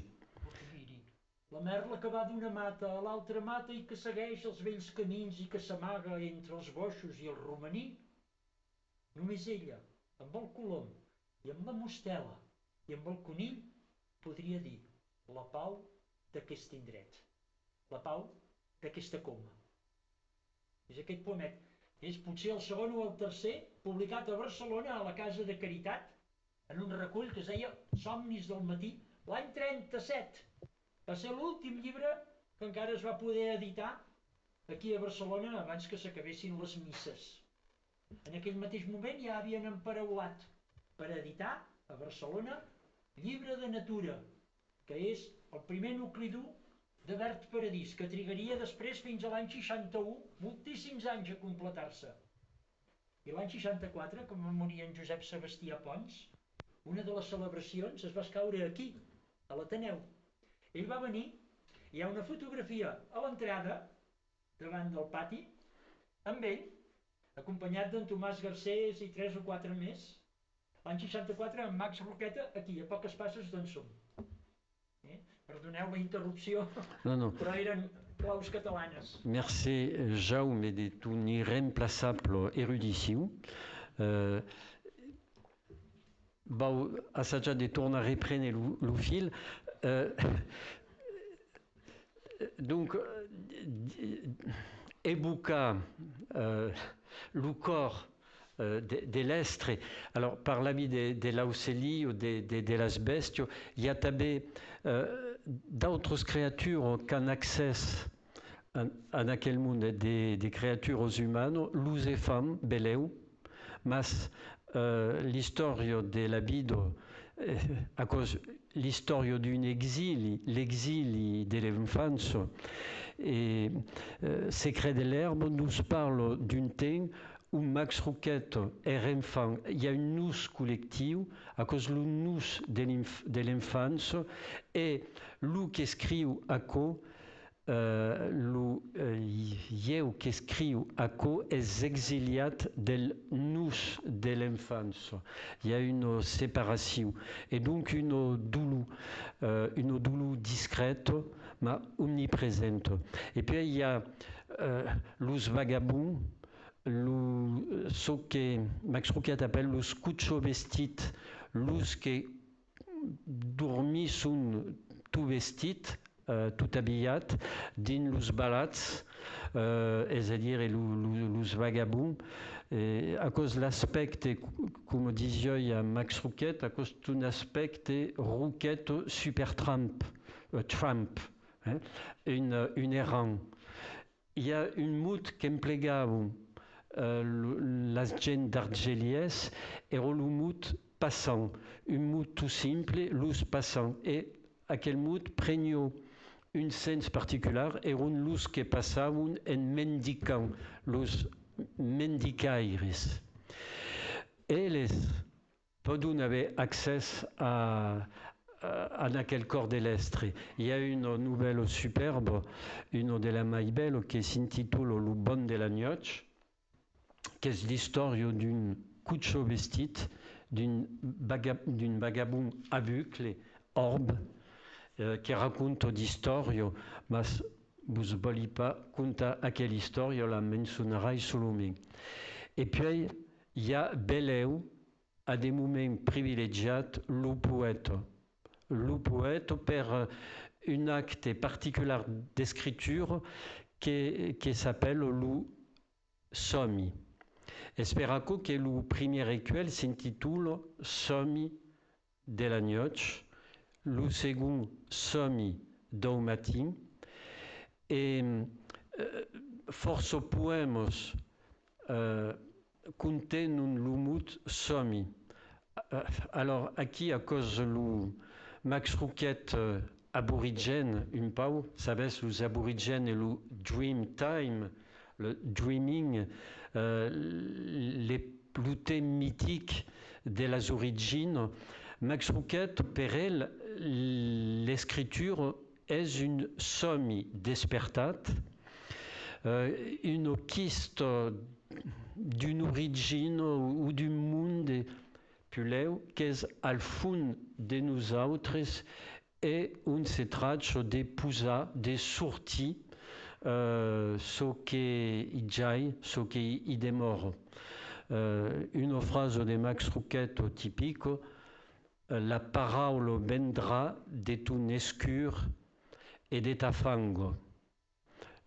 Miri, la merla que va d'una mata a l'altra mata i que segueix els vells camins i que s'amaga entre els boixos i el romaní, només ella, amb el colom i amb la mostela i amb el conill, podria dir la pau d'aquest indret, la pau d'aquesta coma. És aquest poemet. És potser el segon o el tercer, publicat a Barcelona, a la Casa de Caritat, en un recull que es deia Somnis del matí, l'any 37. Va ser l'últim llibre que encara es va poder editar aquí a Barcelona abans que s'acabessin les misses. En aquell mateix moment ja havien emparaulat per editar a Barcelona Llibre de Natura, que és el primer nucli dur de Verd Paradís, que trigaria després fins a l'any 61, moltíssims anys a completar-se. I l'any 64, com va morir en Josep Sebastià Pons, una de les celebracions es va escaure aquí, a l'Ateneu. Ell va venir, hi ha una fotografia a l'entrada, davant del pati, amb ell, acompanyat d'en Tomàs Garcés i 3 o 4 més. L'any 64, amb Max Roqueta, aquí, a poques passes d'on som. Perdoneu la interrupció, No. però eren claus catalanes. Merci Jaume de ton irreemplaçable erudició. Vau assajar de tornar a reprendre le fil. Donc, évoquer le corps de l'estre, alors par l'ami de l'aucélie ou de l'asbestio, il y a també d'autres créatures qui ont accès en aquel monde, des créatures humaines, los et femmes, beleu, mas l'histoire de la vida, à cause l'histoire d'un exil, l'exil de l'enfance, et Secret de l'herbe nous parle d'un temps où Max Rouquette est enfant. Il y a une nous collective à cause du nous de l'enfance et l'ou qui écrit à co, l'ou qui écrit à co est exilié del nous de l'enfance. Il y a une séparation et donc une douleur discrète mais omniprésente. Et puis il y a los vagabonds, ce que Max Rouquette appelle le scuccio vestit, los que dormissent tout vestit, tout habillé, dins los balats, c'est-à-dire los vagabonds, à cause de l'aspect, comme disait Max Rouquette, à cause d'un aspect Rouquette super Trump, une errant. Il y a une moute qui emplegava la gent d'Argeliès era le mot passant, un mot tout simple, luz passant. Et aquel mot prenait un sens particular, era un luz que passaven en mendicant, los mendicaires. Elles podun haver accès à aquel corps de l'estre. Il y a une nouvelle superbe, une de la mai belle, qui s'intitule Le bon de la noche, qui est l'histoire d'un cuccio vestit, d'un vagabond aveugle, orbe, qui raconte d'histoire, mais vous ne voulez pas conter à quelle histoire, la mentionnerai seulement. Et puis, il y a Beleu, à des moments privilégiés, le poète. Le poète per un acte particulier d'écriture qui s'appelle le sommi. Esperaco que le premier recueil s'intitule Sommi de la noche, le second Sommi do matin, et force poèmes contiennent le mot sommi. Alors, aquí, à cause de Max Rouquette aborigène, un pau, savez, les aborigènes et le dream time, le dreaming, les luttes mythiques de las origines, Max Rouquette, per elle, l'écriture est une sommi despertat, une quiste d'une origine ou du monde puleu, qu'est al fond de nous autres et on se traccia de posar, de sortir ce qui y jaille, ce qui y demore. Une phrase de Max Rouquette typique, la parole vendra de ton escure et de ta fango.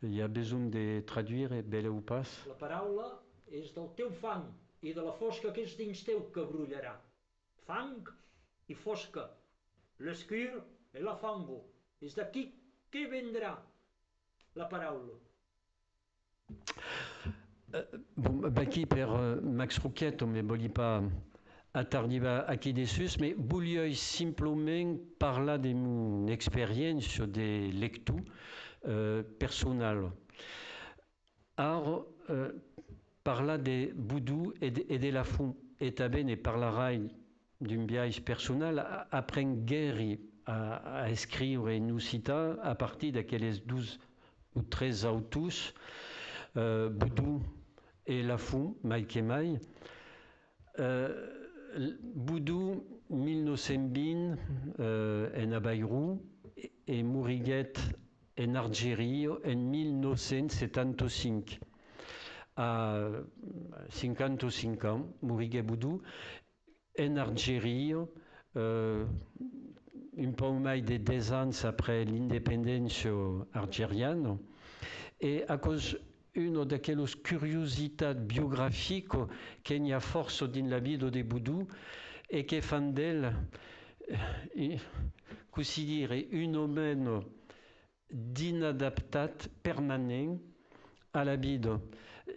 Il y a besoin de traduire, belle ou pas? La paraula és del teu fang i de la fosca que és dins teu que brollarà. Fang i fosca. L'escure e la fango. És d'aquí que vendrà la paraula. Bon, aquí per Max Rouquette, on ne volia pas attardiva aquí dessus, mais volia simplement parlar de mon expérience de lecture personnelle. Alors, parlar de Boudou et de la fond, et també ne parlerai d'un viatge personnel, apprendre guère à écrire et nous citar à partir d'aquelles 12 ou 13 autors, Boudou et la fond, mai que mai. Boudou, 1920, en a Bayrou, et Mouriguet en Algérie en 1975. À 55 ans, Mouriguet Boudou, en Algérie, un peu moins de 10 ans après l'indépendance algérienne, et à cause une d'aquelles curiosités biographiques qu'il y a force dans la vie de Boudou et qui fan d'elle, così dire, un homme d'inadaptat permanent à la vie.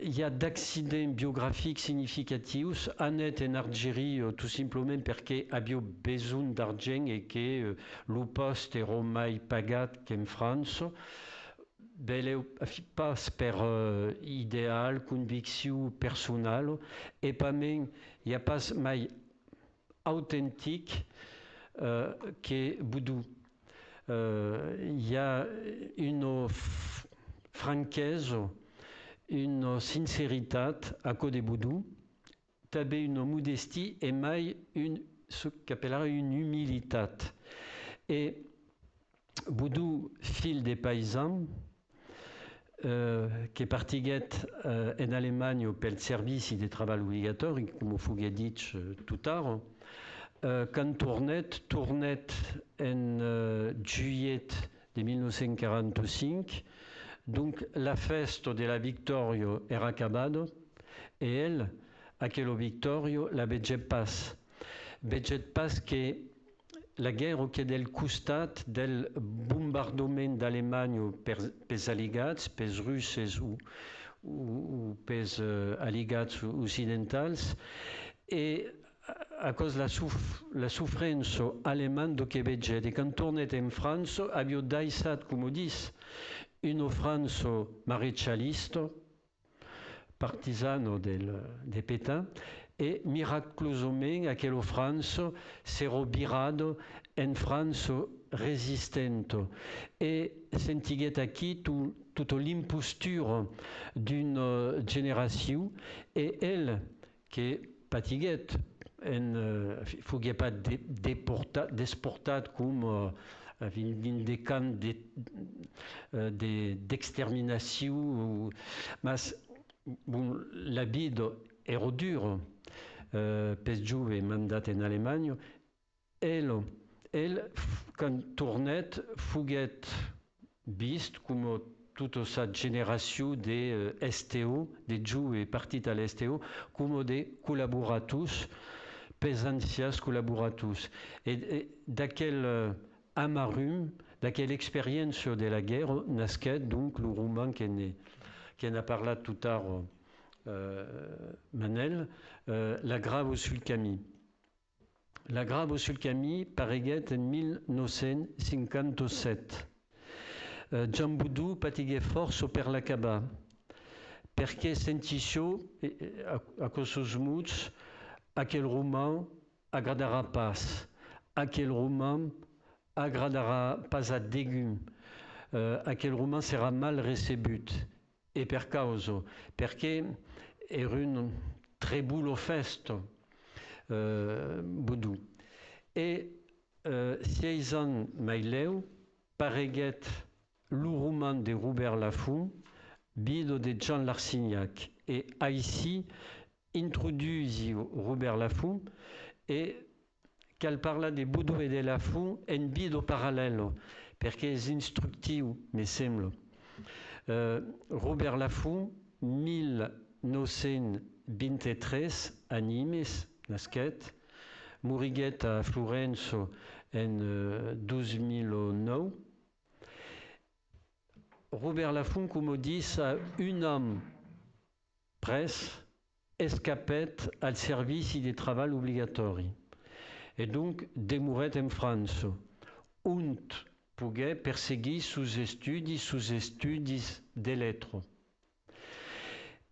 Il y a d'accidents biographiques significatifs, Annette en Algérie, tout simplement parce qu'elle avait besoin d'argent et que le poste era mai pagat qu'en France. Belle passe per idéal, conviction personnelle, et pas même, il n'y a pas mai authentique que Boudou. Il y a une franchise, une sincérité à cause de Boudou, també une modestie et mai ce qu'appellera une humilité. Et Boudou, fil des paysans, qui partiguet en Allemagne pel servici de treball obligatori, com ho fugué dit tout tard, quand tournet en juillet de 1945, donc la festa de la Victoria era acabada, et elle, aquella Victoria, la veget pas. Veget pas que la guerra que del costat del bombardament d'Alemanya pels aliats, pels russes o pels aliats occidentals, et a causa la sofrenza alemana do che veggete, e quando tornate in Francia, abbiamo daisat, come dis, uno Franzo maréchalista, partisano de Pétain, e miracolosamente aquello Franzo si era virato in Franzo resistente e sentighet qui tutta l'impostura d'una generazione e elle che patiguet fuguet pas desportat come in des camps d'extermination, mas bon, la vida era dura per giove mandat in Alemagna. Elle, quand tornet, fuguet vist come tutta sa generazione de STO, de giove partit all'STO, come de collaboratus, pesantias collaboratus. Et d'aquel amarum, d'aquella expérience de la guerre, nasquet donc le roman qui en a parlé tout à l'heure Manel, La Grave sul Camí. La Grave sul Camí paraiguet en 1957. Jean Boudou patiguait force per l'acaba, perché sentisce, a causos muts, aquel roman agradarà pas, aquel roman agradarà pas a degum, aquel roman sera mal recebut. E per causa, perché era un trebulo festo, Boudou. E 6 ans mai leu, pareguet le roman de Robert Laffont, bido de Jean Larsignac. Et ici, introduisi Robert Laffont, et qu'elle parla de Boudou et de Laffont en bido parallelo, perché è instructiu, mi sembra. Robert Laffont, 1923, a Nimes, nasquet, moriguet a Florenzo en 2009. Robert Laffont, comme dit, a un homme presse escapet al service des travaux obligatoires. Et donc, demouret en France. Und poguait perseguir sous études des lettres.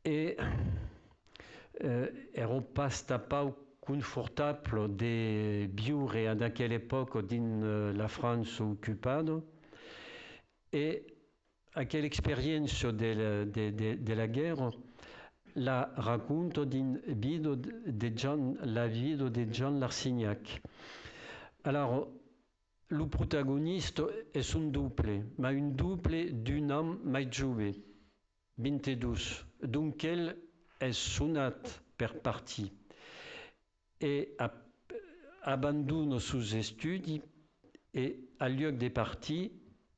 Et ero pas tapau confortable de viure à aquella époque dans la France occupée. Et aquella expérience de la guerre la raconte dans la vie de Jean Larsignac. Alors, le protagoniste est un double, mais un double d'un homme mai jove, 22, donc elle est sonat per partie et abandonne ses études et à lieu des parties,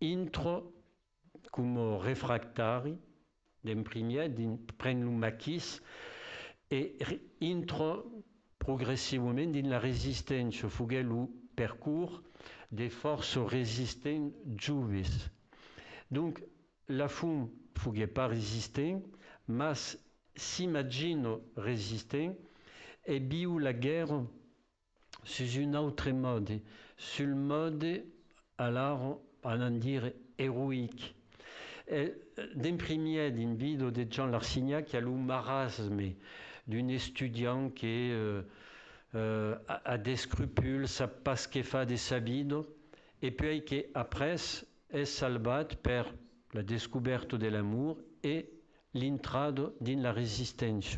entre comme réfractari d'imprimier, prendre le maquis et entre progressivement dans la résistance, fuguer le parcours des forces résistantes juives. Donc, Laffont ne pouvait pas résister, mais s'imagine résister et vit la guerre sur un autre mode, sur le mode, alors, à en dire, héroïque. D'imprimer d'une vidéo de Jean Larsignac, il y a le marasme d'un étudiant qui a des scrupules, ça passe qu'il fait de sa vie, et puis qui après est salvat par la découverte de l'amour et l'entrada dans la résistance.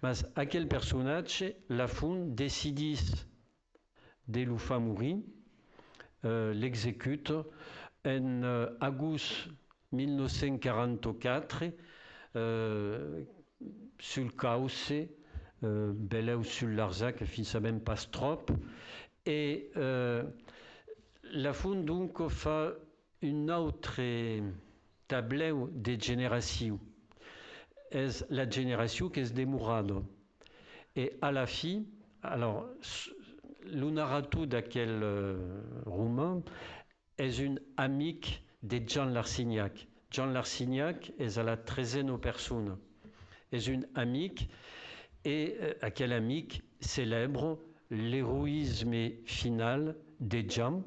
Mais aquel personnage, Laffont décide de le faire mourir, l'exécute en août 1944 sur le Causse, Beleu sur l'Arzac, fins a même pas trop. Et Laffont donc fait une autre tableau de génération. C'est la génération qui est démourada. Et à la fin, alors, le narrateur d'aquel roman est une amie de Jean Larsignac. Jean Larsignac est à la 13e personne. Est une amie et aquelle amie célèbre l'héroïsme final des gens.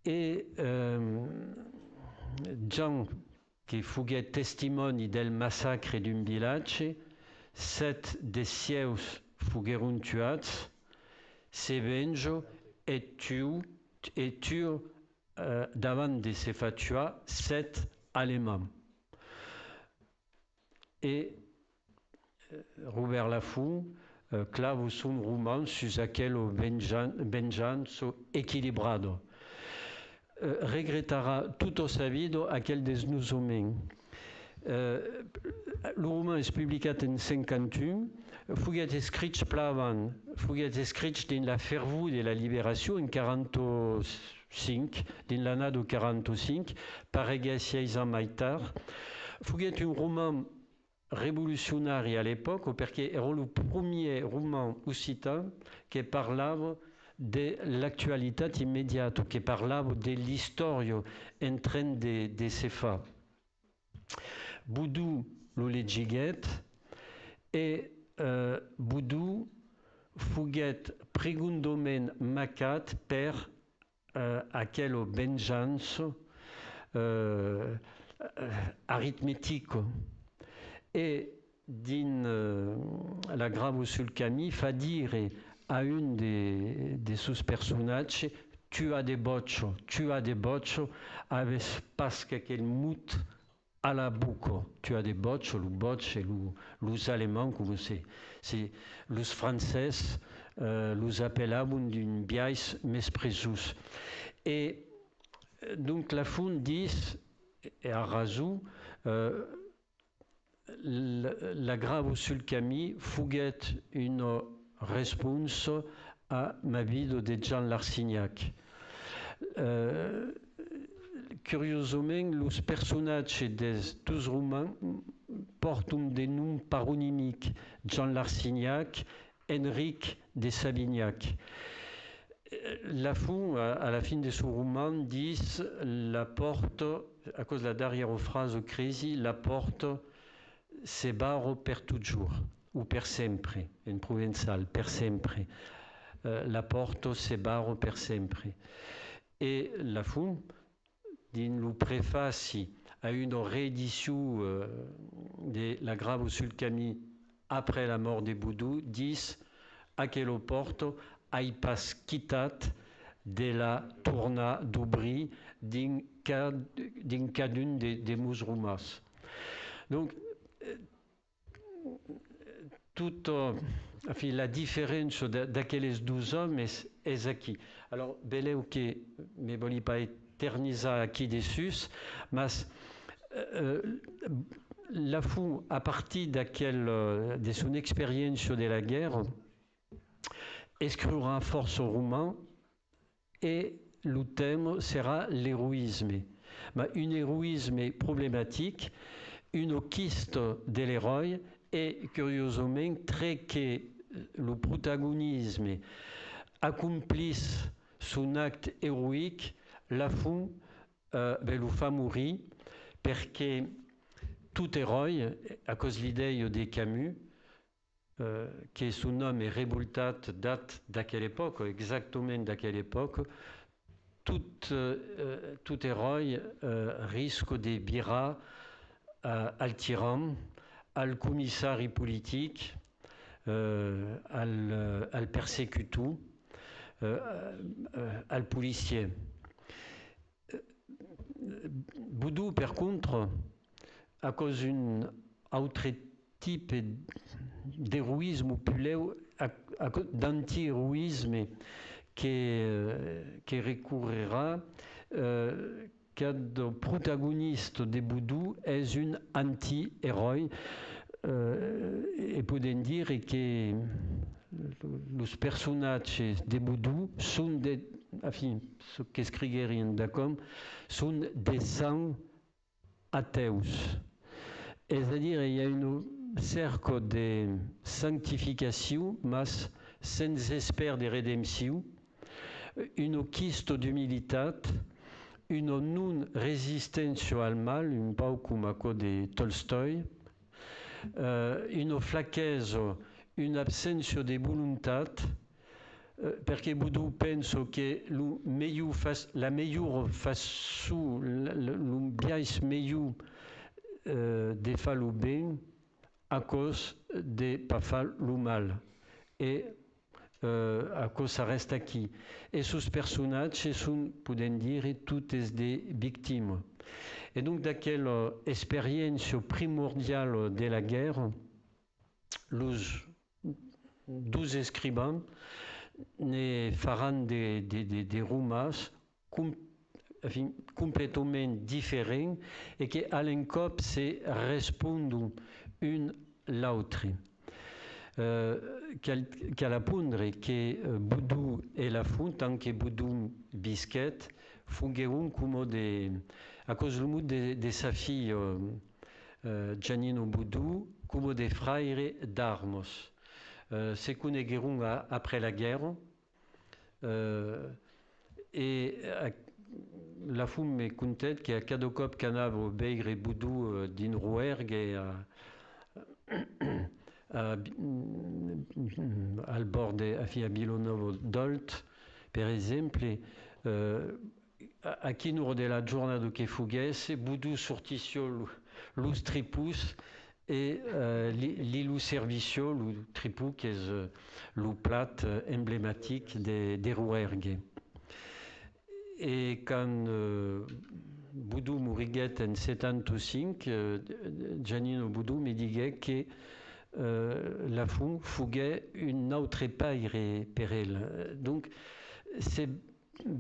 Et gens che fughe testimoni del massacre d'un village, 7 des seus fugueron tuats, se venjo et tuent davant de se fa tuar 7 Allemands. Et Robert Laffont clava un roman sus aquello venjanzo equilibrado. Regrettarà tutto sa vida aquel des nous homens. Le roman és publicat en 51, fuguet escrit plavan, fuguet escrit din la fervor de la liberació en 45, din l'annat de 45, paregué 6 ans mai tard. Fuguet un roman revolucionari a l'époque, perché era el primer roman occitan que parlava de l'actualitat immediata, que parlava de l'història en train de se fa. Boudou lo legiguet e Boudou fuguet pregundoment macat per aquello venjança aritmetico. E din la gravo sul camí fa dire a un de sus personatges tu as des boccio, aves pas qu'aquel mut a la buco, tu as des boccio, lu bocce, lus allemands, come c'est lus frances, lus appelavon d'un biais mes presus. Et donc Laffont dis, et a raison, la gravo sul camí fuguet une réponse à ma vida de Jean Larsignac. Curiosament, los personatges des dos romans porten des noms paronymiques. Jean Larsignac, Henrique de Savignac. Laffont, à la fin de son roman, dit la porte, à cause de la dernière phrase crazy, la porte se barre per toujours, ou per sempre, en provençal, per sempre. La porte se barre per sempre. Et Laffont, dans le préface à une réédition de La grave sul camí après la mort de Boudou, dit aquello porto ai pas quitat de la tourna d'obrir din cadun de meus romans. Donc, toute la différence d'aquelles 12 hommes est aquí. Alors, beleu que me voli pas éternisar aquí dessus, mas Laffont, à partir de son expérience de la guerre, écrira force au roman et le thème sera l'héroïsme. Mais un héroïsme problématique, une quiste de l'héroï et curieusement très que le protagonisme accomplisse son acte héroïque, Laffont le fa mourir parce que tout héroï, à cause de l'idée de Camus, que son nom est révoltat date d'aquelle époque, exactement d'aquelle époque, tout héroï risque de virer al tyran, al commissari politique, al persécutant, al policier. Boudou, par contre, à cause d'un autre type d'héroïsme ou d'anti-héroïsme qui recourra, que le protagoniste de Boudou est un anti-héros. Et podem dire que les personnages de Boudou sont des, enfin, ce qu'escriguerien d'accord, sont des saints ateus. C'est-à-dire il y a un cercle de sanctification, mais sans espoir de rédemption, une quiste d'humilitat, une non-résistance al mal, un peu comme à cause de Tolstoï, une flaquesse un'assenza di volontà, perché Boudou penso che la migliore façon, le biais migliore de faire le bien à cause de pas faire le mal. Et a cause ça reste aquí. Et ces personnages sont, podem dire, toutes des victimes. Et donc, d'aquelle expérience primordiale de la guerre, les 12 écrivains ne faront des romans complètement différents et qui, à l'encop, se répondent une l'autre. Qu'à la pondre que Boudou et la font, tant que Boudou bisquet, fungeron comme à cause de sa fille Giannino Boudou, comme des frères d'armes. Se conegueront après la guerre et la fum me contet que a cada cop qu'anava veire Boudou din Rouergue al bord a Bilonovo d'Olt, per exemple, a quinur de la giornata che fuguesse, Boudou sortisio l'us tripus et l'ilu servicio, le tripou, qui est le plat emblématique des Rouergue. Et quand Boudou mouriguet en 75, Giannino Boudou me disait que la fou fuguait une autre paire per elle. Donc, c'est un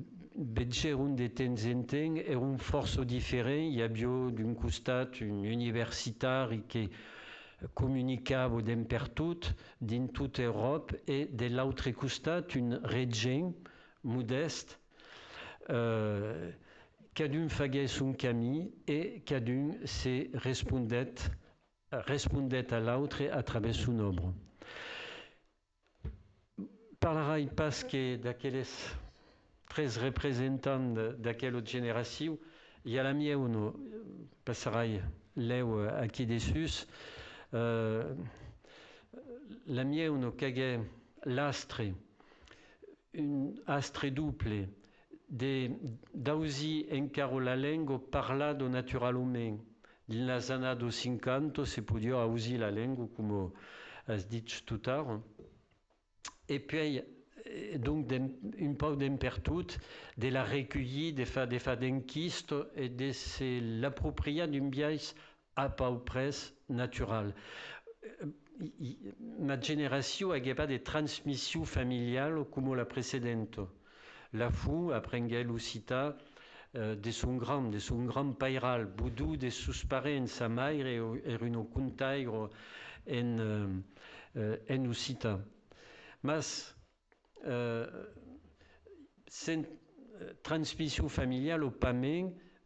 de temps en temps et un force différent. Il y a bio d'un costat un universitaire qui communicava d'impertut dans toute Europe et de l'autre costat une région modeste cadun faguait son camí et cadun se respondait à l'autre à travers son ombre. Parlerai pas que d'aquelles 13 représentants d'aquella génération, il y a la mienne, on passerai l'eu aquí dessus, la mienne, on caguait l'astre, un astre double, d'ausi encara la lingua parlato naturalmente. Nels anni 50 si poteva usare la lingua, come es dit tout tard. Et puis, donc, un peu d'impertut, de la recueillir, de faire d'enquiste et de se l'approprier d'un biais à peu près naturel. Ma génération n'avait pas de transmission familiale comme la précédente. La fou apprenait l'occita de son grand pairal, Boudou de sus parents, sa mère et un contaire en occita. Mas cette transmission familiale au pas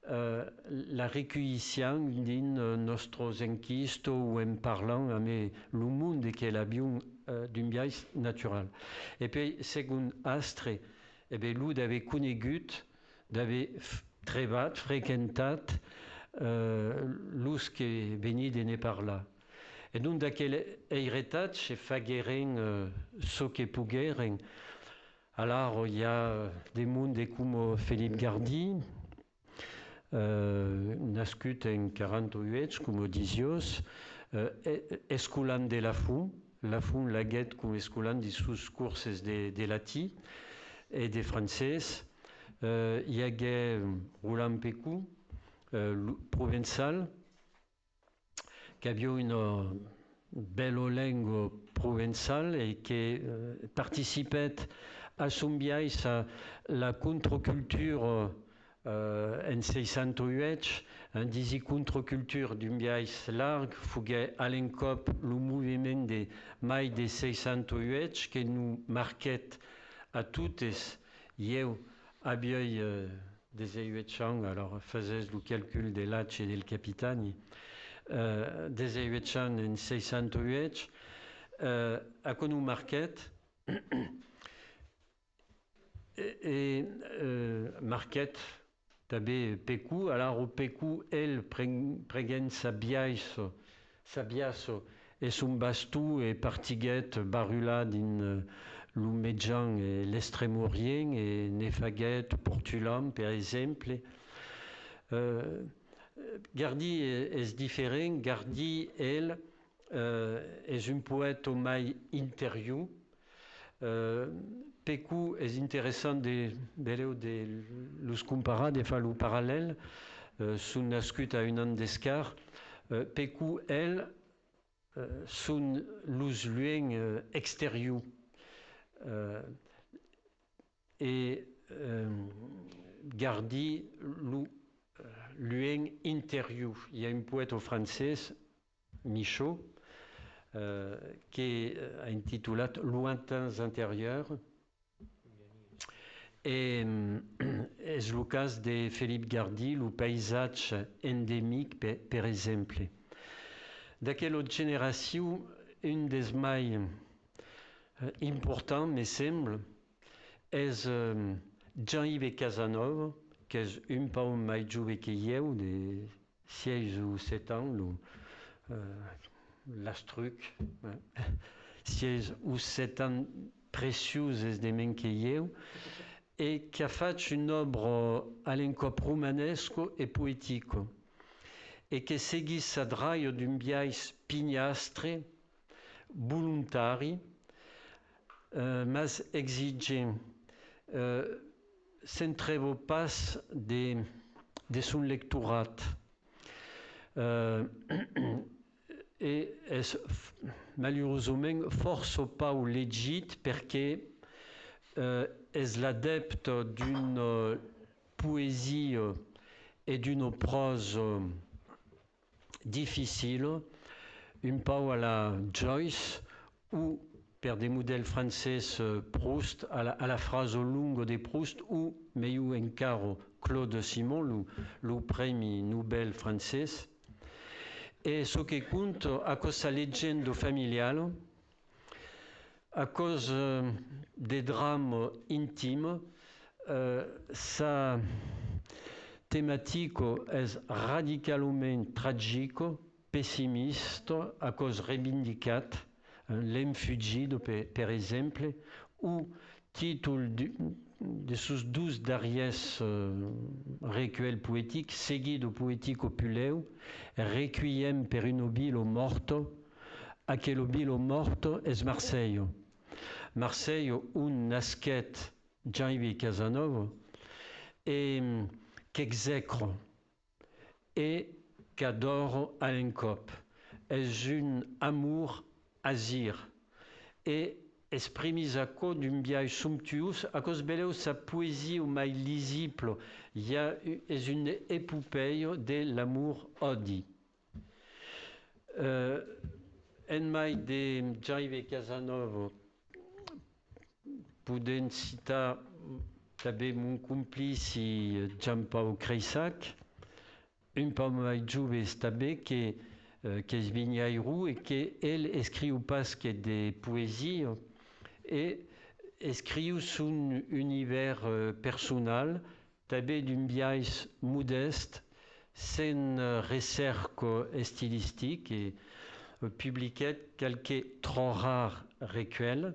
la recueillissant dans nostres enquistes ou en parlant avec le monde qu'elle a bien d'un biais naturel. Et puis, second astre, eh bien, lui d'avait conegut, d'avait trebat, fréquentat, l'us qui venait de ne par là. Et donc, d'aquel héritage, se fagueren ce que pogueren. Alors, il y a des mondes comme Philippe Gardy, nascut en 48, comme disios, esculant de la fou la guette comme esculant de sus courses de latin et de français. Il y a Roland Pécou, provençal, qui a une belle langue provençale et qui participait à son biais à la contre-culture en 608, un disi contre-culture d'un biais large, fuguait à l'encop le mouvement de mai de 608 qui nous marquait à toutes. Eu abiei des 8 ans, alors faisais le calcul de l'âge et del capitani, des 8 ans en 608, à quoi nous marquait et marquet també Pécou, alors au Pécou, elle preguen sa biaso es un bastú e partiguet barulat in lo Medjan e l'Extrême Orient e ne faguet Portulam, per exemple. Gardi es diferent, Gardi, el, es un poète au mai interior. Pecu es interessant de veleu de los comparar, de fer lo paral·lel, sun nascut a un an d'escar. Pecu, el, sun los lueng exterior. Et Gardi, lo lueng interior. Il y a un poète français, Michaud, qui a intitulat Lointains intérieurs. Et és el cas de Philippe Gardi, le paisatge endèmic, per exemple. D'aquella generació, un dels mai important, me sembla, és Jean-Yves Casanova, que és un pau mai jove que eu, de 6 o 7 ans, l'astruc, 6 o 7 ans precioses de men que eu, e che ha fatto un'opera all'encop romanesco e poetico, e che seguì s'adraio d'un biais pignastre, volontari, mas exigent. Se'n trevo pas de son lectorat. E és malheureusament força pau legit perché és l'adepte d'une poésie et d'une prose difficile, un pau à la Joyce ou, per des modèles français, Proust, à la phrase lungo de Proust, ou, meglio encara, Claude Simon, le premi Nobel français. E ce che conta a cosa leggenda familiale, a cause des drames intimes, sa thématique est radicalement tragique, pessimiste, a cause revendicat, l'Homme fugido, per exemple, ou titre de sus 12 derniers recueils poétiques, seguido poético puleu, Requiem per un obilo morto, aquel obilo morto es Marseille. Marseille, un nasquet Jean-Yves Casanova, et qu'exècre, et qu'adore à l'encop. Es un amour azir, et exprimis a cause d'un biais somptueux, à cause beleu sa poésie au mai lisible, est une épopée de l'amour-odi. En mai de Jean-Yves Casanova, podem citar també mon complici Jean-Paul Creysac, un pau mai jove també que es vignairo et que elle escriu pas que de poésie et escriu son univers personnel, també d'un biais modeste, sans recerche stylistique et publiquet quelques trop rares recueils.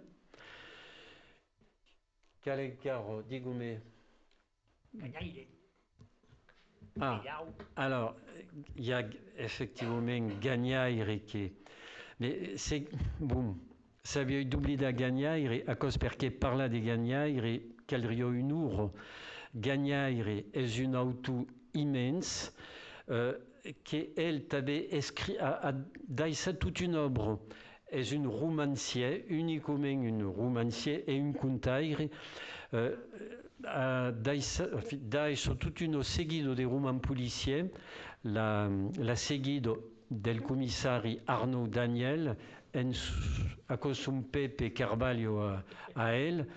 Calencar, digue-moi. Ganyaire. Ah, alors, il y a effectivement Ganyaire qui... Mais c'est... Bon, ça vient d'oublier Ganyaire à cause parce qu'il parla de Ganyaire qu'elle rio une our. Ganyaire est une auto immense qu'elle avait écrit à daïsa toute une œuvre. Est une romancière, uniquement une romancière et une contaire. Daïsa toute une seguido de romans policiers, la seguido del commissari Arnaud Daniel, à cause son Pepe Carvalho à elle,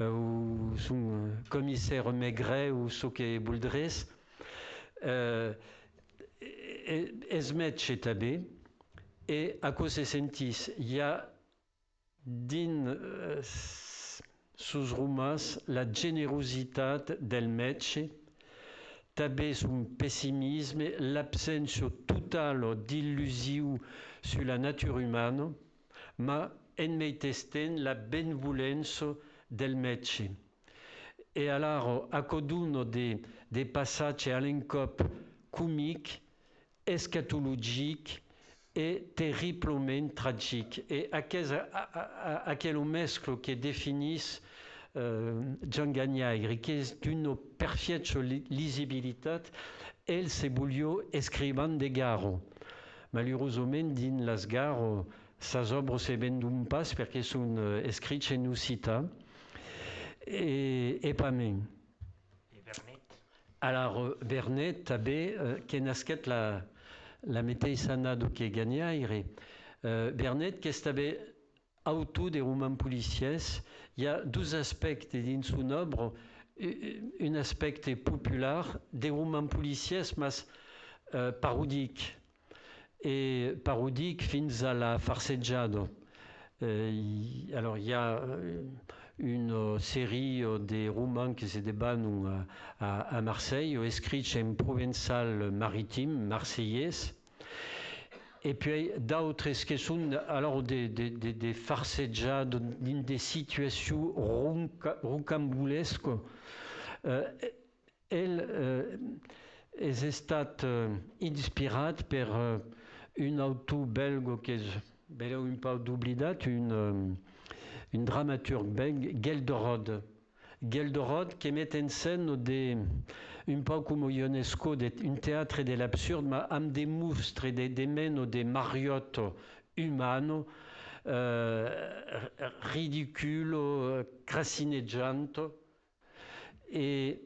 ou son commissaire Maigret ou Soke Bouldres, esmet chez Tabé, et à cause de sentis, il y a din sus romas la générosité del Meche, tabé son pessimisme, l'absence totale d'illusions sur la nature humaine, mais en manifestant la bénévolence del métier. Et alors, à cause des passages à l'encop comiques, eschatologiques et terriblement tragiques. Et à quel mesclo qui définissent Jean Gagnaire, qui est d'une parfaite lisibilité, elle se voulait écrivant des gares. Malheureusement, dans les gares, ces œuvres se vendent pas parce qu'elles sont écrites en occità et pas même. Et Vernet. Alors, Vernet avait qui nasquet la meteisana do que Gagnaire. Vernet qui avait auto des romans policiers. Il y a deux aspects dans son œuvre. Un aspect populaire des romans policiers, mais parodiques. Et parodiques fins à la farceggiado. Alors, il y a une série de romans qui se débattent à Marseille, écrits en provençal maritime, marseillaise. Et puis d'autres qui sont alors des farceggiades, des situations rocambolesques. Elle est stata inspirée par un auteur belge qui est un peu oublié, une dramaturge belge, Gelderode. Gelderode qui met en scène un peu comme Ionesco, un théâtre de l'absurde, mais avec des monstres, des mènes, des mariottes humaines, ridicules, crassineggiantes. Et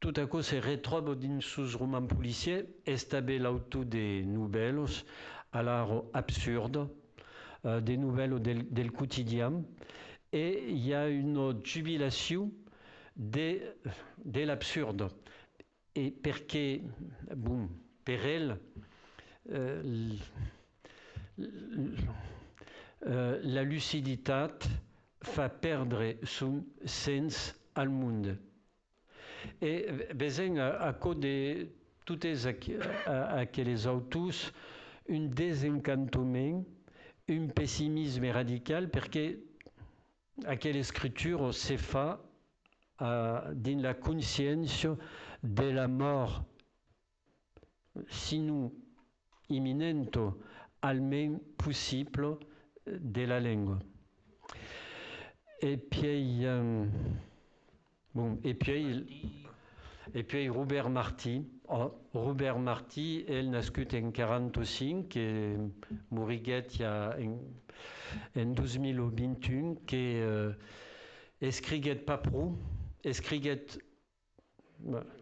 tout à coup se retrouve dans ce roman policier, estabé l'auto des nouvelles, alors absurdes, des nouvelles del quotidien, et il y a une jubilation de l'absurde. Et perché, bon, per elle, la lucidité fait perdre son sens al monde. Et besoin à cause de toutes aquelles autos, un désencantement, un pessimisme radical, parce que aquelle écriture se fait dans la conscience de la mort, sinon imminente, almeno possible, de la langue. Et puis, bon, et puis Robert Marty. Robert Marty, elle nascut en 1945 et mouriguet en 2021, qui escriguet pas prou, escriguet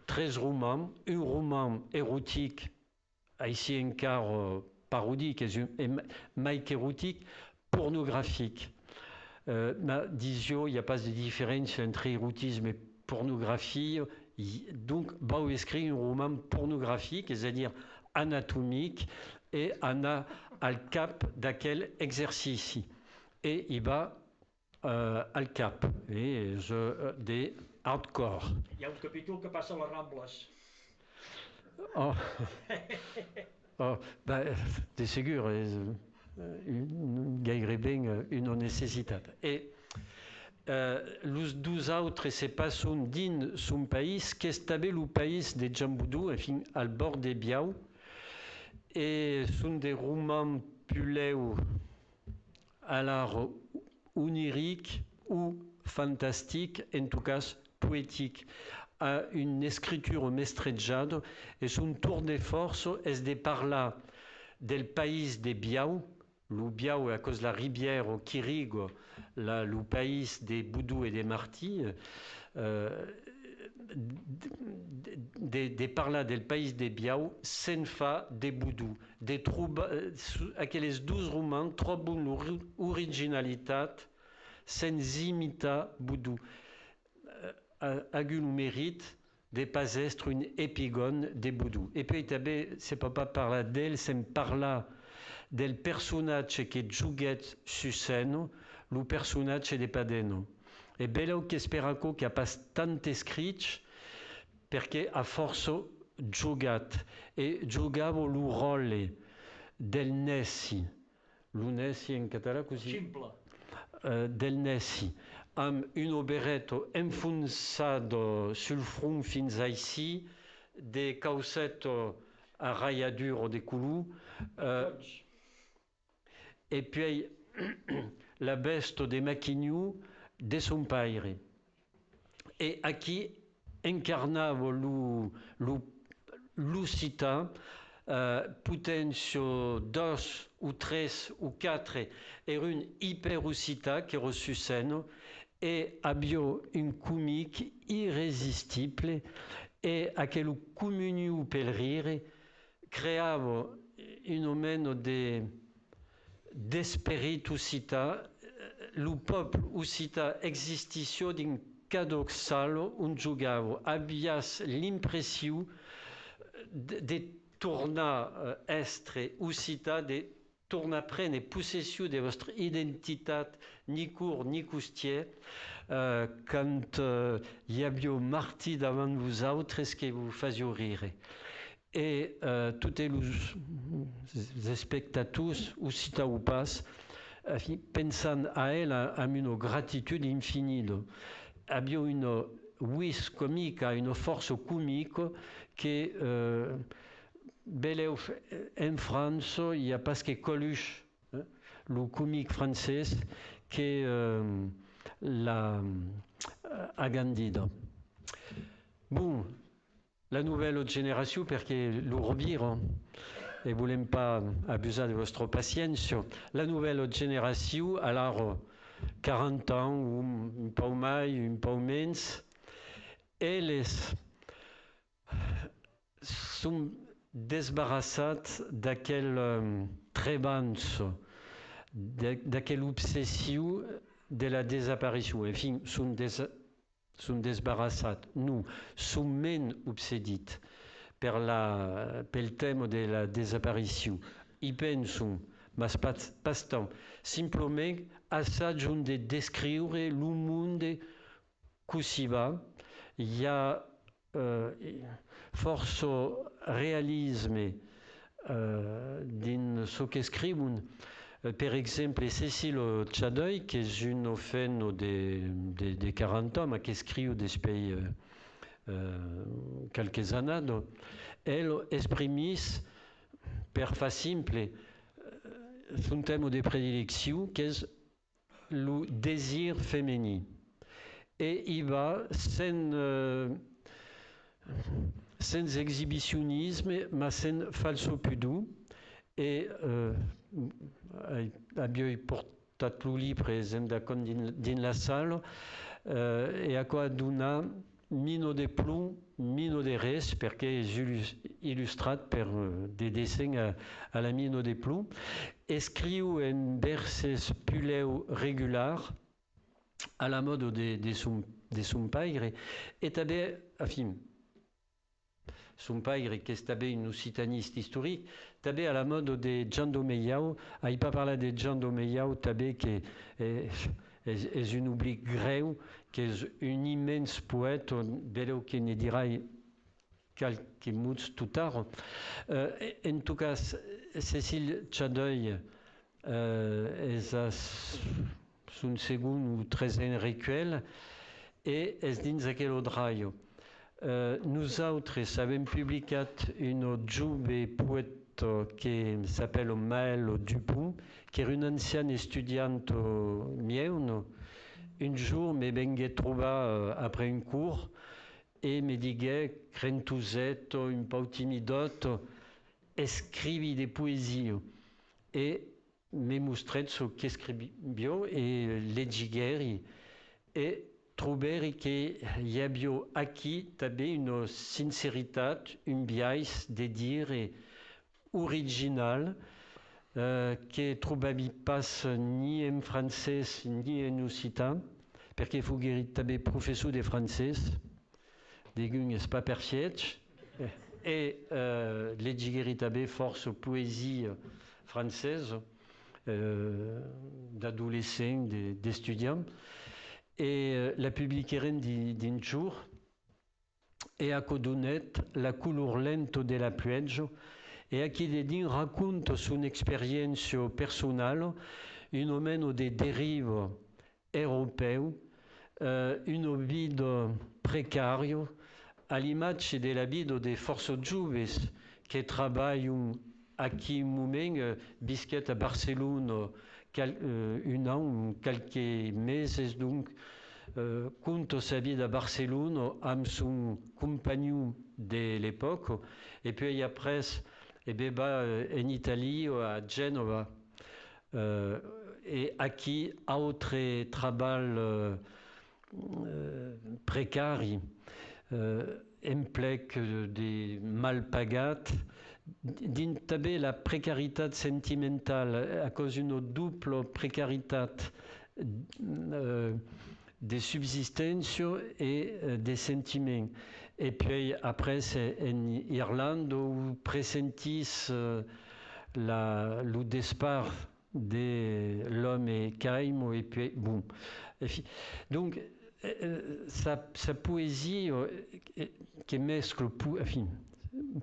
13 romans, un roman érotique, ici encore parodique, et Mike érotique, pornographique. Disons, il n'y a pas de différence entre érotisme et pornographie. Donc, va écrire un roman pornographique, c'est-à-dire anatomique, et on a al cap d'aquel exercice. Et il va al cap, et des hardcore. Hi ha un capítol que passa a les Rambles. Oh, de segur, gairebé ben une nécessité. Et les deux autres se passent dans son pays, qui est le pays de Jamboudou, enfin, al bord des Biao, et sont des romans puléo à l'art onirique ou fantastique, en tout cas poétique, à une écriture mestreggiata, et son tour de force est de parler del pays des Biao, le Biao à cause de la rivière au Quirigo, le pays des Boudou et des Martis, de parler del pays des Biao, sen fa des Boudou, de trouver aquelles 12 romans, trop bonne originalité, sans imiter Boudou. Agul mérite de pas être une épigone des Boudou. Et puis, c'est pas parler d'elle, c'est parler del personnage qui jouait sur scène, le personnage de Padeno. Et bello che speraco che a pas tant écrit, perché a forza giocat e giocavo il ruolo del Nessi, lo Nessi in català così, Simple. del Nessi, amb un oberetto enfonçado sul front fins ici, de causetto a rayadure de color, et puis la veste de maquignou de son père. Et aquí incarnava l'Occità, potential 2 ou 3 ou 4 era un hyper-Occità qui era su scène et abbiò un comique irrésistible e aquel comuniu pel rire creava un omeno d'esperit occità. Le peuple occità existició d'un cadoxal on jugava. Avias l'impressió de tornar estre occità, de tornar prendre possessió de vostra identitat ni court ni costier quand hi havia martí davant vosaltres que vous faisiu rire. Et tots els espectators, occità ou pas, pensant a ell amb una gratitud infinita. Havia una vis comica, una força comica que beleu en França hi ha pas que Coluche, le comique francès, que l'ha agandida. Bon, la nouvelle génération, perché lo roviro e volem pas abusar de vostra paciència, la nouvelle génération, alors 40 ans, un peu mai, un peu menys, elles sont desbarassats d'aquel trebanç, d'aquella obsessió de la desaparició. Enfin, sont desbarassats. Nous, som men obsedits pel tema de la desaparició. I penso, mas pas tant, simplement assaggion de descriure el monde così va. Hi ha força realisme dins ce que scriuen. Per exemple, Cécile Tchadoy, qui est une femme de 40 ans, mais qui écrit depuis quelques années, elle exprime, per fa simple, son thème de prédilection, qui est le désir féminin. Et il va sans exhibitionnisme, mais sans falso pudor. Et abbiamo portato il libro, per esempio, in la sala, e a quoi dona mino de plomb, mino de res, perché è illustrato per des dessins à la mino de plomb. Escriu en verses puleu regular, à la mode de son père, et també, enfin, son père, qui est un occitaniste historique, també à la mode de Jean Domeyau. Il pas parler de Jean Domeyau, també, qui est un oubli greu, qui est un immense poète, beleu qui ne dira quelques mots tout tard. En tout cas, Cécile Tchadoy est son second ou troisième recueil, et est dins aquell draio. Nosaltres avem publicat un jove poète qui s'appelle Maël Dupont, qui est un ancien étudiant meu. Un jour, me vengué trobar après un cours et me digué, crentuset, un peu timidot, escrivi des poésies. Et me mostret ce qu'escrivio et legigueri. Et trouberi que hi havia aquí també una sinceritat, un biais de dire original que trobavi pas ni en francès ni en occità, perquè fogueri també professor de francès, degun és pas persietx, et legigueri també força poésie française d'adolescents, d'étudiants. Et la publiqueren d'un jour. e a codunet la color lento della plueggio e a chi dedin racconto su un'esperienza personale, un omeno de derivo europeo, un vita precario, all'image della vita dei forze giuves che lavorano a chi moment bisquet a Barcelone un an, quelques meses, donc conto sa vida a Barcelone amb son compagnon de l'époque, et puis après, va en Italie, à Genova, et a qui autre travail précaire, implique des mal pagats, d'intabé la précarité sentimentale à cause d'une double précarité des subsistances et des sentiments. Et puis après, c'est en Irlande où pressentis le désespoir de l'homme et Caïm, et puis bon. Donc, sa poésie qui mescle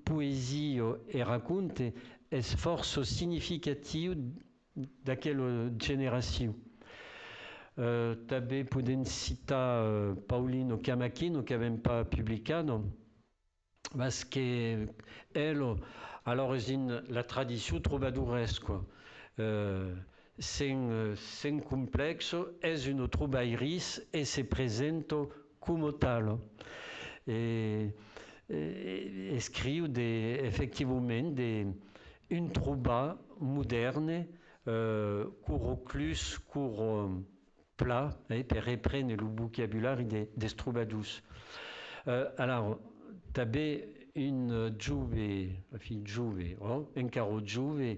poésie et raconte est force significative d'aquella génération. També podem citar Paulino Camacchino, que n'avem pas publicado, parce que elle, à l'origine, la tradition trovadoresque, sans complexe, est une troubaïris et se présente comme tale. Et écrit effectivement une trouba moderne, court oclus, court plat, pour reprendre le vocabulaire des troubadours. Alors, t'avais une fille juve, encara juve,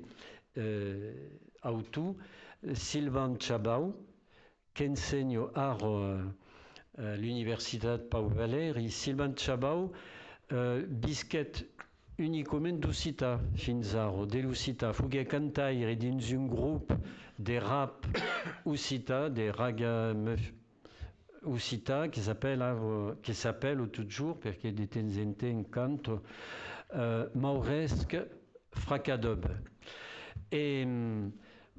auto, Sylvain Chabau, qui enseigne à l'Université de Pau Valéry. Sylvain Chabau bisquet uniquement d'Occità fins ara, de l'Occità. Fugue cantaire dins un groupe de rap Occità, de raga Occità, qui s'appelle toujours, parce que de temps en temps canto, Mauresque Fracadob. Et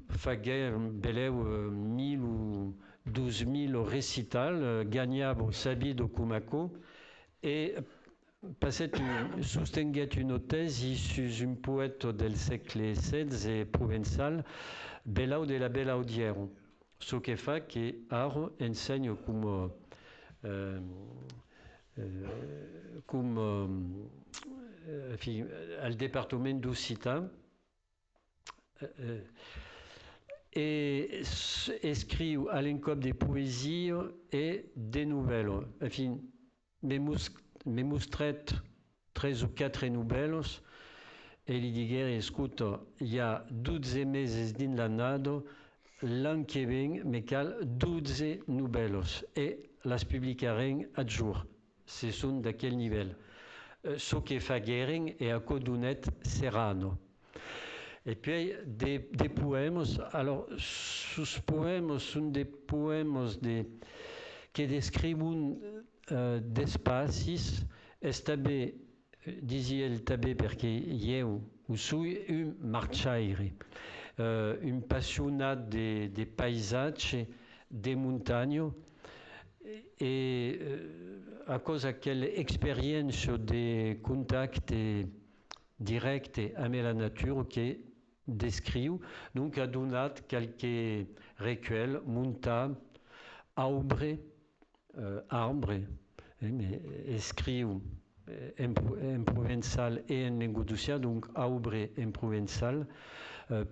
fagué beleu 1000 ou 12 000 récitals, gagnable sabido Cumaco, et sostenguet une thèse sur un poète del siècle XVI provençal, Belau de la Belaudière, ce qui fait que Aro enseigne al département d'Occità, et écrit à l'encop des poésies et des nouvelles. Enfin, me mostret 13 ou 4 nouvelles et li diguer, escuta, il y a 12 meses din l'annado, l'an que ven me cal 12 nouvelles et les publicarem à jour. Ce sont d'aquel nivell. Ce que fagueren et a codunet Serrano. Et puis des poèmes, alors ces poèmes sont des poèmes qui décrivent d'espaces, estabé, disait tabé perché io suis un marciaire, un passionat des paysages, des montagnes, et à cause de quelle expérience de contact direct avec la nature qui décrit, donc a donné quelques recueils, monta, arbre, écrit en provençal et en languedocien, donc arbre en provençal,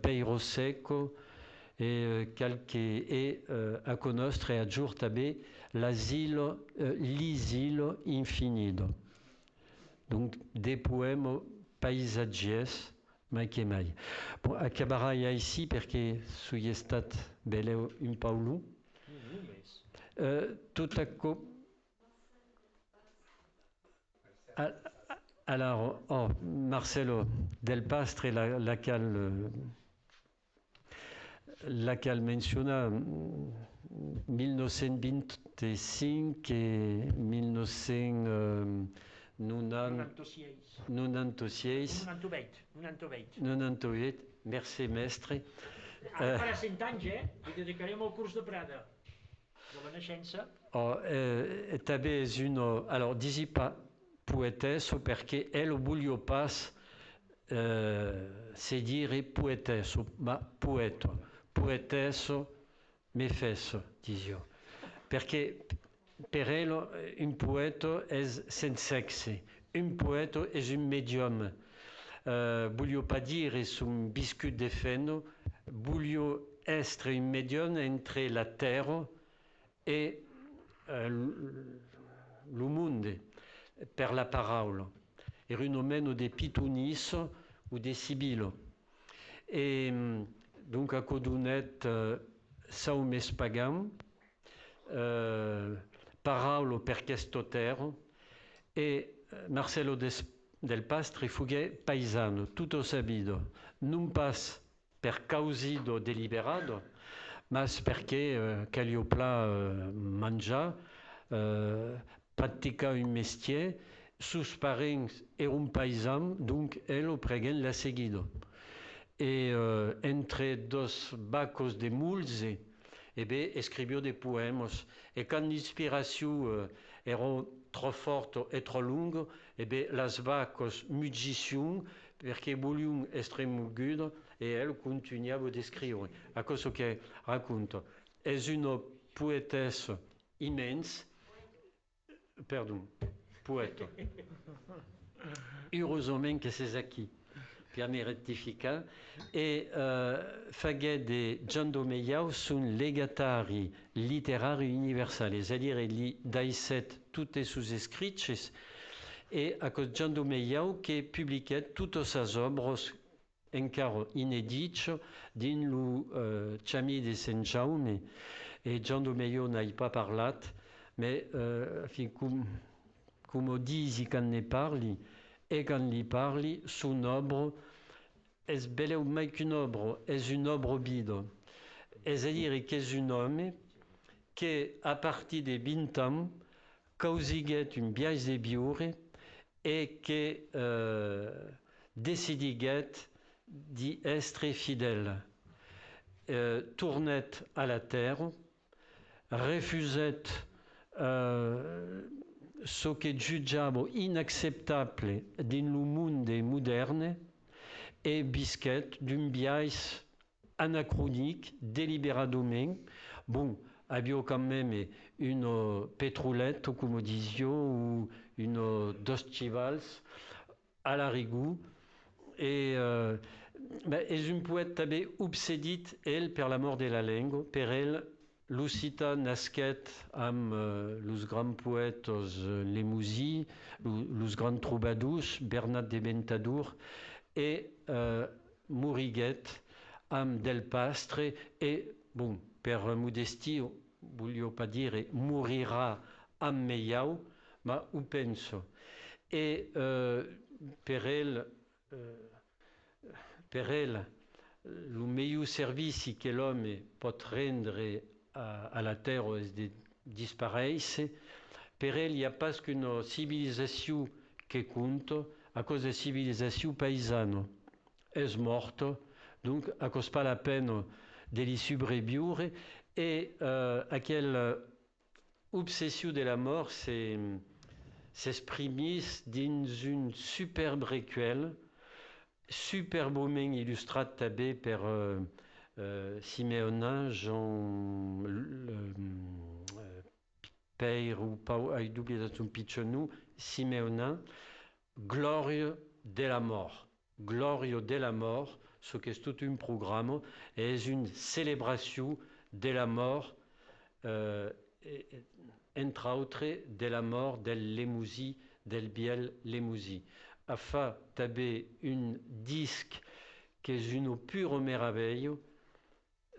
peiro seco, et à connaître et à jour tabé l'asile infinido. Donc des poèmes paisagers, mai que mai. Bon, acabarai ici perché sugli estat beleu un Paolo. Tout à coup. Alors, Marcelo Del Pastre, laquelle mentionna 1925 et 1990 96. 98. Merci, mestre. Ara farà 100 anys, i dedicarem al curs de Prada, de la naixença. També és una... Alors, disi pas poetessa perché elle voglio pas se dire poetessa, ma poeto. Poetessa me fesso, disio. Perché per elle un poeta è senza sexe, un poeta è un medium. Voglio pas dire un biscuit de feno, voglio essere un medium entre la terra e lo mondo per la parola. È un omeno de pitonis o de sibilo. E donc a codunet sau mes pagam, parola per questo terra, e Marcelo del Pastre fughe paesano, tutto sabido, non pas per causido deliberato, ma perché Calliope mangia, pratica un mestier, sus parents erano paesan, donc elo preguen la seguido. E entre dos bacos de mulze, escribió des poèmes, et quand l'inspiration era trop forte et trop lunga, las vacos musiciun, perché vogliun estremo gudo, e elle continuava a scrivere. A cosa che racconto. È una poetessa immensa, pardon, poeta. Heureusement que c'est acquis. Per me rettifica, e faguet de Gian Domeiau sunt legatari literari universali, c'est-à-dire li daiset tutte sus escriches, e a cos Gian Domeiau che publiquet tutte sas obres encara inedits din lo Chami de Sant Jaume, e Gian Domeiau n'ai pas parlat, mais come disi quand ne parli, e quand li parli, son obra è beleu mai qu'une obra, è un'obra bida. C'est-à-dire che è un homme che a partir de 20 ans causiguet un biais de biure e che decidiguet di essere fidèle. Tournet à la terre, refuset ce che giugiamo inacceptable din lo monde moderne, et bisquet d'un biais anachronique, délibéradament. Bon, abbiamo quand même une pétrolette, comme disio, ou une dos chivals à la rigou. Et és un poète també obsedit, el, per la mort de la lengua, per el, Lucita nasquet amb los grands poètes Lemusi, los grands troubadours, Bernat de Ventadour, e moriguet amb Del Pastre, e, bon, per modestia, voglio pas dire, morirà amb Meiau, ma ho penso. E per el, lo millor servici que l'homme pot rendre a la terra és de disparèixer. Per ell hi ha pas qu'una civilització que compta, a causa de civilització paisana. És morta, donc a cause pas la peine de li sobreviure, et aquella obsessió de la mort s'exprimís dins un superbe recueil, superbement illustrat també per Simeonin, Jean Père ou Pau, ai dubiat un pitchonou, Simeonin, Gloria de la mort. Gloria de la mort, ce que c'est tout un programme, és une célébration de la mort, entre autres de la mort del Lemusi, del Biel Lemusi. A fa també un disc que és una pure meravella,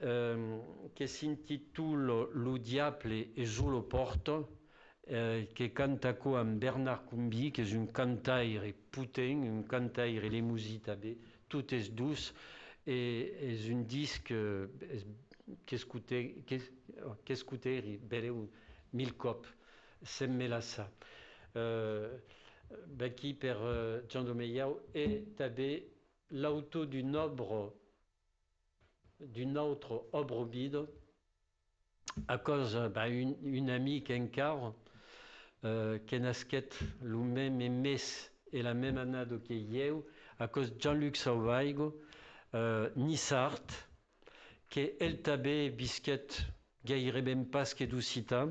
che s'intitula Lo diable e jo lo porto, che canta amb Bernard Combi, que és un cantaire potent, un cantaire Lemusi també, tot és dus, et és un disc que escuteri beleu 1000 cop, sem melassa. Baki per Jean Domeyau et tabé l'auto d'une autre obre bide à cause une amie qu'encar qui nasquet le même mes et la même année que eu à cause Jean-Luc Sauvaigo Nissart que el tabé bisquet gaire ben pas que d'Occità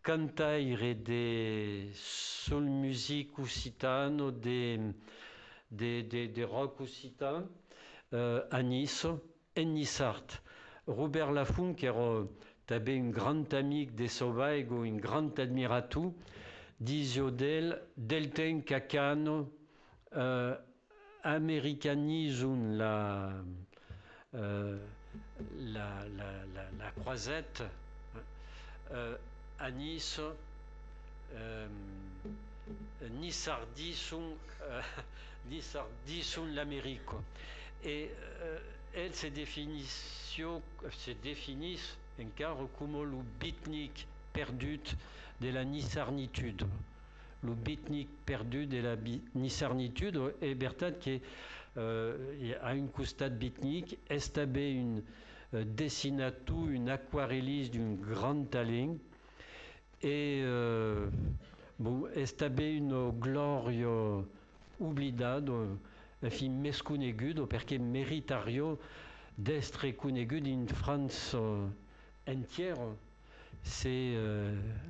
cantaire de soul musique occitane de rock occitan à Nice et Nissart. Robert Laffont, qui era també un grand amic de Sauvaigo, un grand admiratiu, disio del ten cacano americanisum la croisette à Nice Nissardisum l'Amérique. Et elle se définissent encore comme le beatnik perdu de la nissarnitude. Le beatnik perdu de la nissarnitude est Bertat qui a une costat beatnik, estabé une dessinatou, une aquarelliste d'un grand talent et estabé une gloria oblidada, enfin més conegudo perché meritario d'estre conegudo in France entière, c'est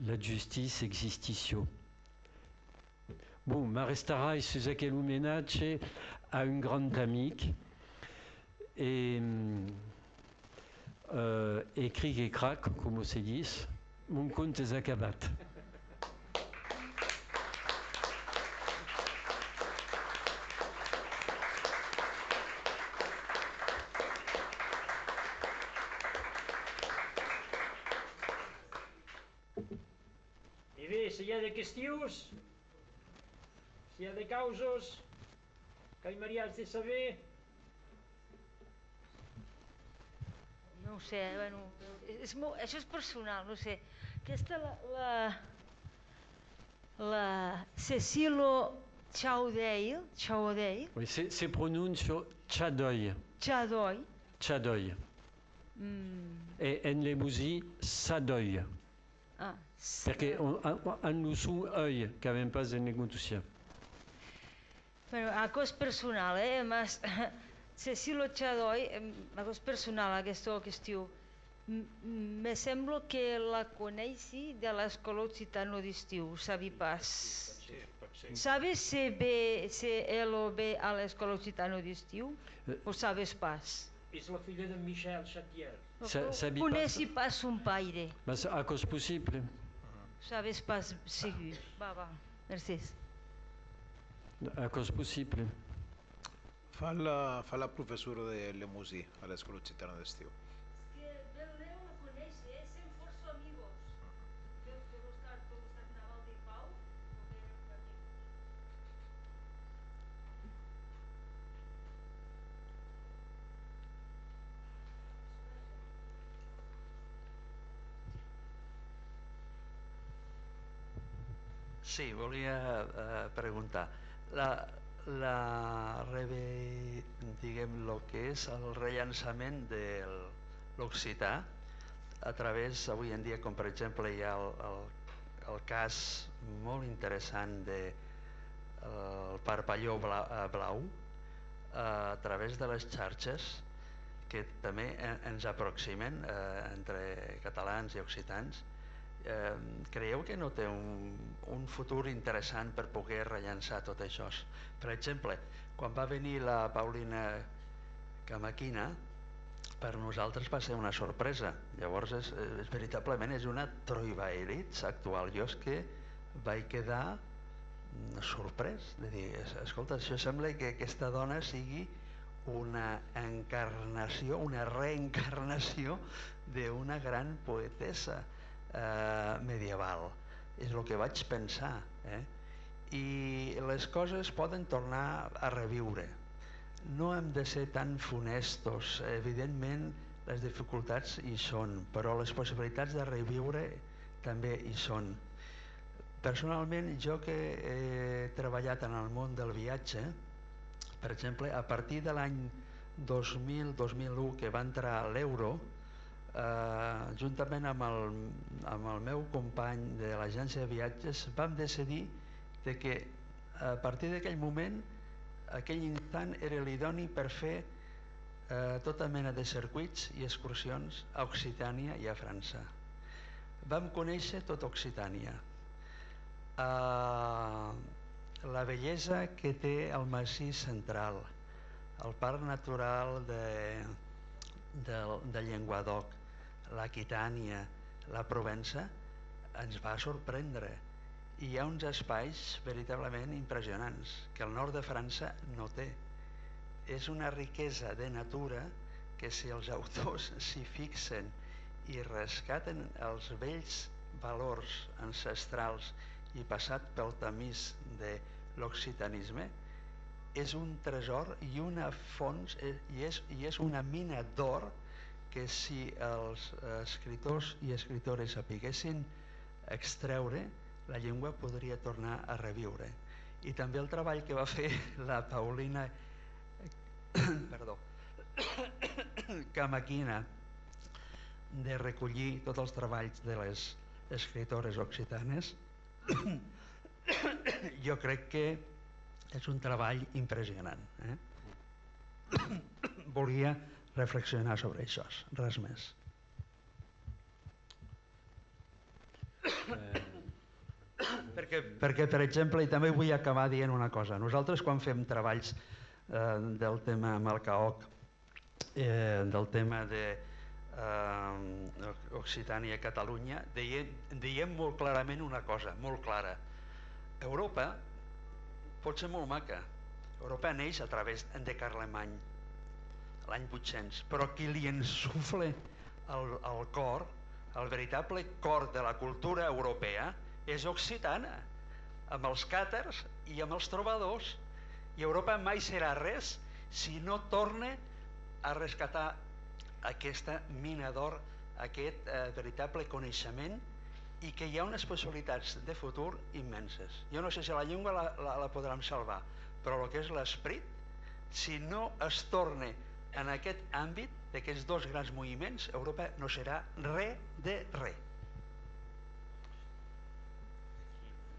la justice existitio. Bon, ma restarai su aquel homenatge a un grand amic et cric et crac, comme se dit, mon compte est acabat. I bé, si hi ha de qüestions, si hi ha de causes, que Maria has de saber... No ho sé, bueno, això és personal, no sé. Aquesta, la Cecilo Chaudeil, Oui, c'est prononce Chadoy. Chadoy. Chadoy. Et en les musiques, Sadoy. Ah, Perché hanno su œil, che même pas de négociation. Bueno, a cos personal, mas Cecilo Chadoy, a cos personal aquesta qüestió. Me sembla que la coneixi de l'escola occitana d'estiu, sabi pas. Sabes si ell ve a l'escola occitana d'estiu o sabes pas? És la filla de Michel Chatier. Coneixi pas son paire. Mais à cause possible. Sabes pas segur. Va, merci. À cause possible. Fa la professora de Lemusí a l'escola occitana d'estiu. Sí, volia preguntar. Diguem, el que és el rellançament de l'occità a través, avui en dia, com per exemple hi ha el cas molt interessant del parpalló blau a través de les xarxes que també ens aproximen entre catalans i occitans. Creieu que no té un futur interessant per poder rellançar tot això? Per exemple, quan va venir la Paulina Camaquina, per nosaltres va ser una sorpresa. Llavors, veritablement és una Troibaelitz actual. Jo és que vaig quedar sorprès de dir, escolta, això sembla que aquesta dona sigui una encarnació, una reencarnació d'una gran poetessa medieval. És el que vaig pensar. I les coses poden tornar a reviure. No hem de ser tan funestos. Evidentment, les dificultats hi són, però les possibilitats de reviure també hi són. Personalment, jo que he treballat en el món del viatge, per exemple, a partir de l'any 2000-2001 que va entrar l'euro, juntament amb el meu company de l'agència de viatges vam decidir que a partir d'aquell moment, aquell instant era l'idoni per fer tota mena de circuits i excursions a Occitània i a França. Vam conèixer tota Occitània, la bellesa que té el massís central, el parc natural de Llenguadoc, l'Aquitània, la Provença, ens va sorprendre. I hi ha uns espais veritablement impressionants que el nord de França no té. És una riquesa de natura que si els autors s'hi fixen i rescaten els vells valors ancestrals i passat pel tamís de l'occitanisme, és un tresor i una font, i és una mina d'or que si els escriptors i escriptores sapiguessin extreure, la llengua podria tornar a reviure. I també el treball que va fer la Paulina Camaquina de recollir tots els treballs de les escriptores occitanes, jo crec que és un treball impressionant. Volia reflexionar sobre això, res més. Perquè, per exemple, i també vull acabar dient una cosa, nosaltres quan fem treballs del tema amb el CAOC, del tema d'Occitània i Catalunya, diem molt clarament una cosa, molt clara. Europa pot ser molt maca. Europa neix a través de Carlemany, l'any 800, però qui li ensufla el cor, el veritable cor de la cultura europea, és occitana, amb els càtars i amb els trobadors. I Europa mai serà res si no torna a rescatar aquesta mina d'or, aquest veritable coneixement, i que hi ha unes possibilitats de futur immenses. Jo no sé si la llengua la podrem salvar, però el que és l'esperit, si no es torna en aquest àmbit d'aquests dos grans moviments, Europa no serà res de res.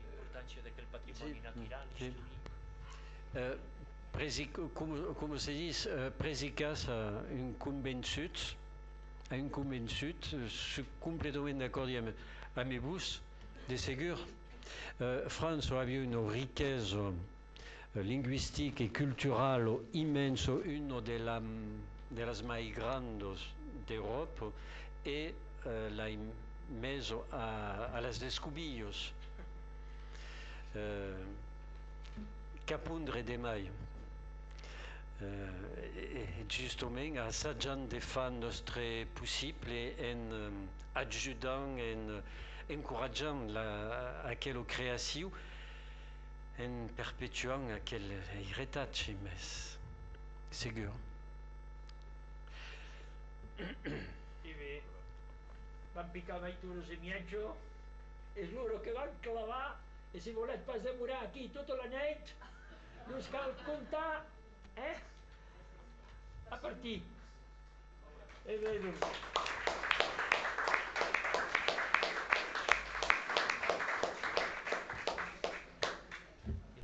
L'importància d'aquest patrimoni natural Como se diz, Presicas convençuts, suis complètement d'accord à mes bous, de ségur. France a une richesse linguistique et culturelle immense, une de las más grandes d'Europe, et la mise à las descubillos. Capundre de mai. Justement, assajant de fan nostre possible en ajudant, en encourageant aquella creació, en perpetuant aquell heritatge més segur. I bé, van picar baitures i miatjo, és l'hora que van clavar, i si volet pas demorar aquí tota la nit, no es cal comptar, a partir. Bé, doncs.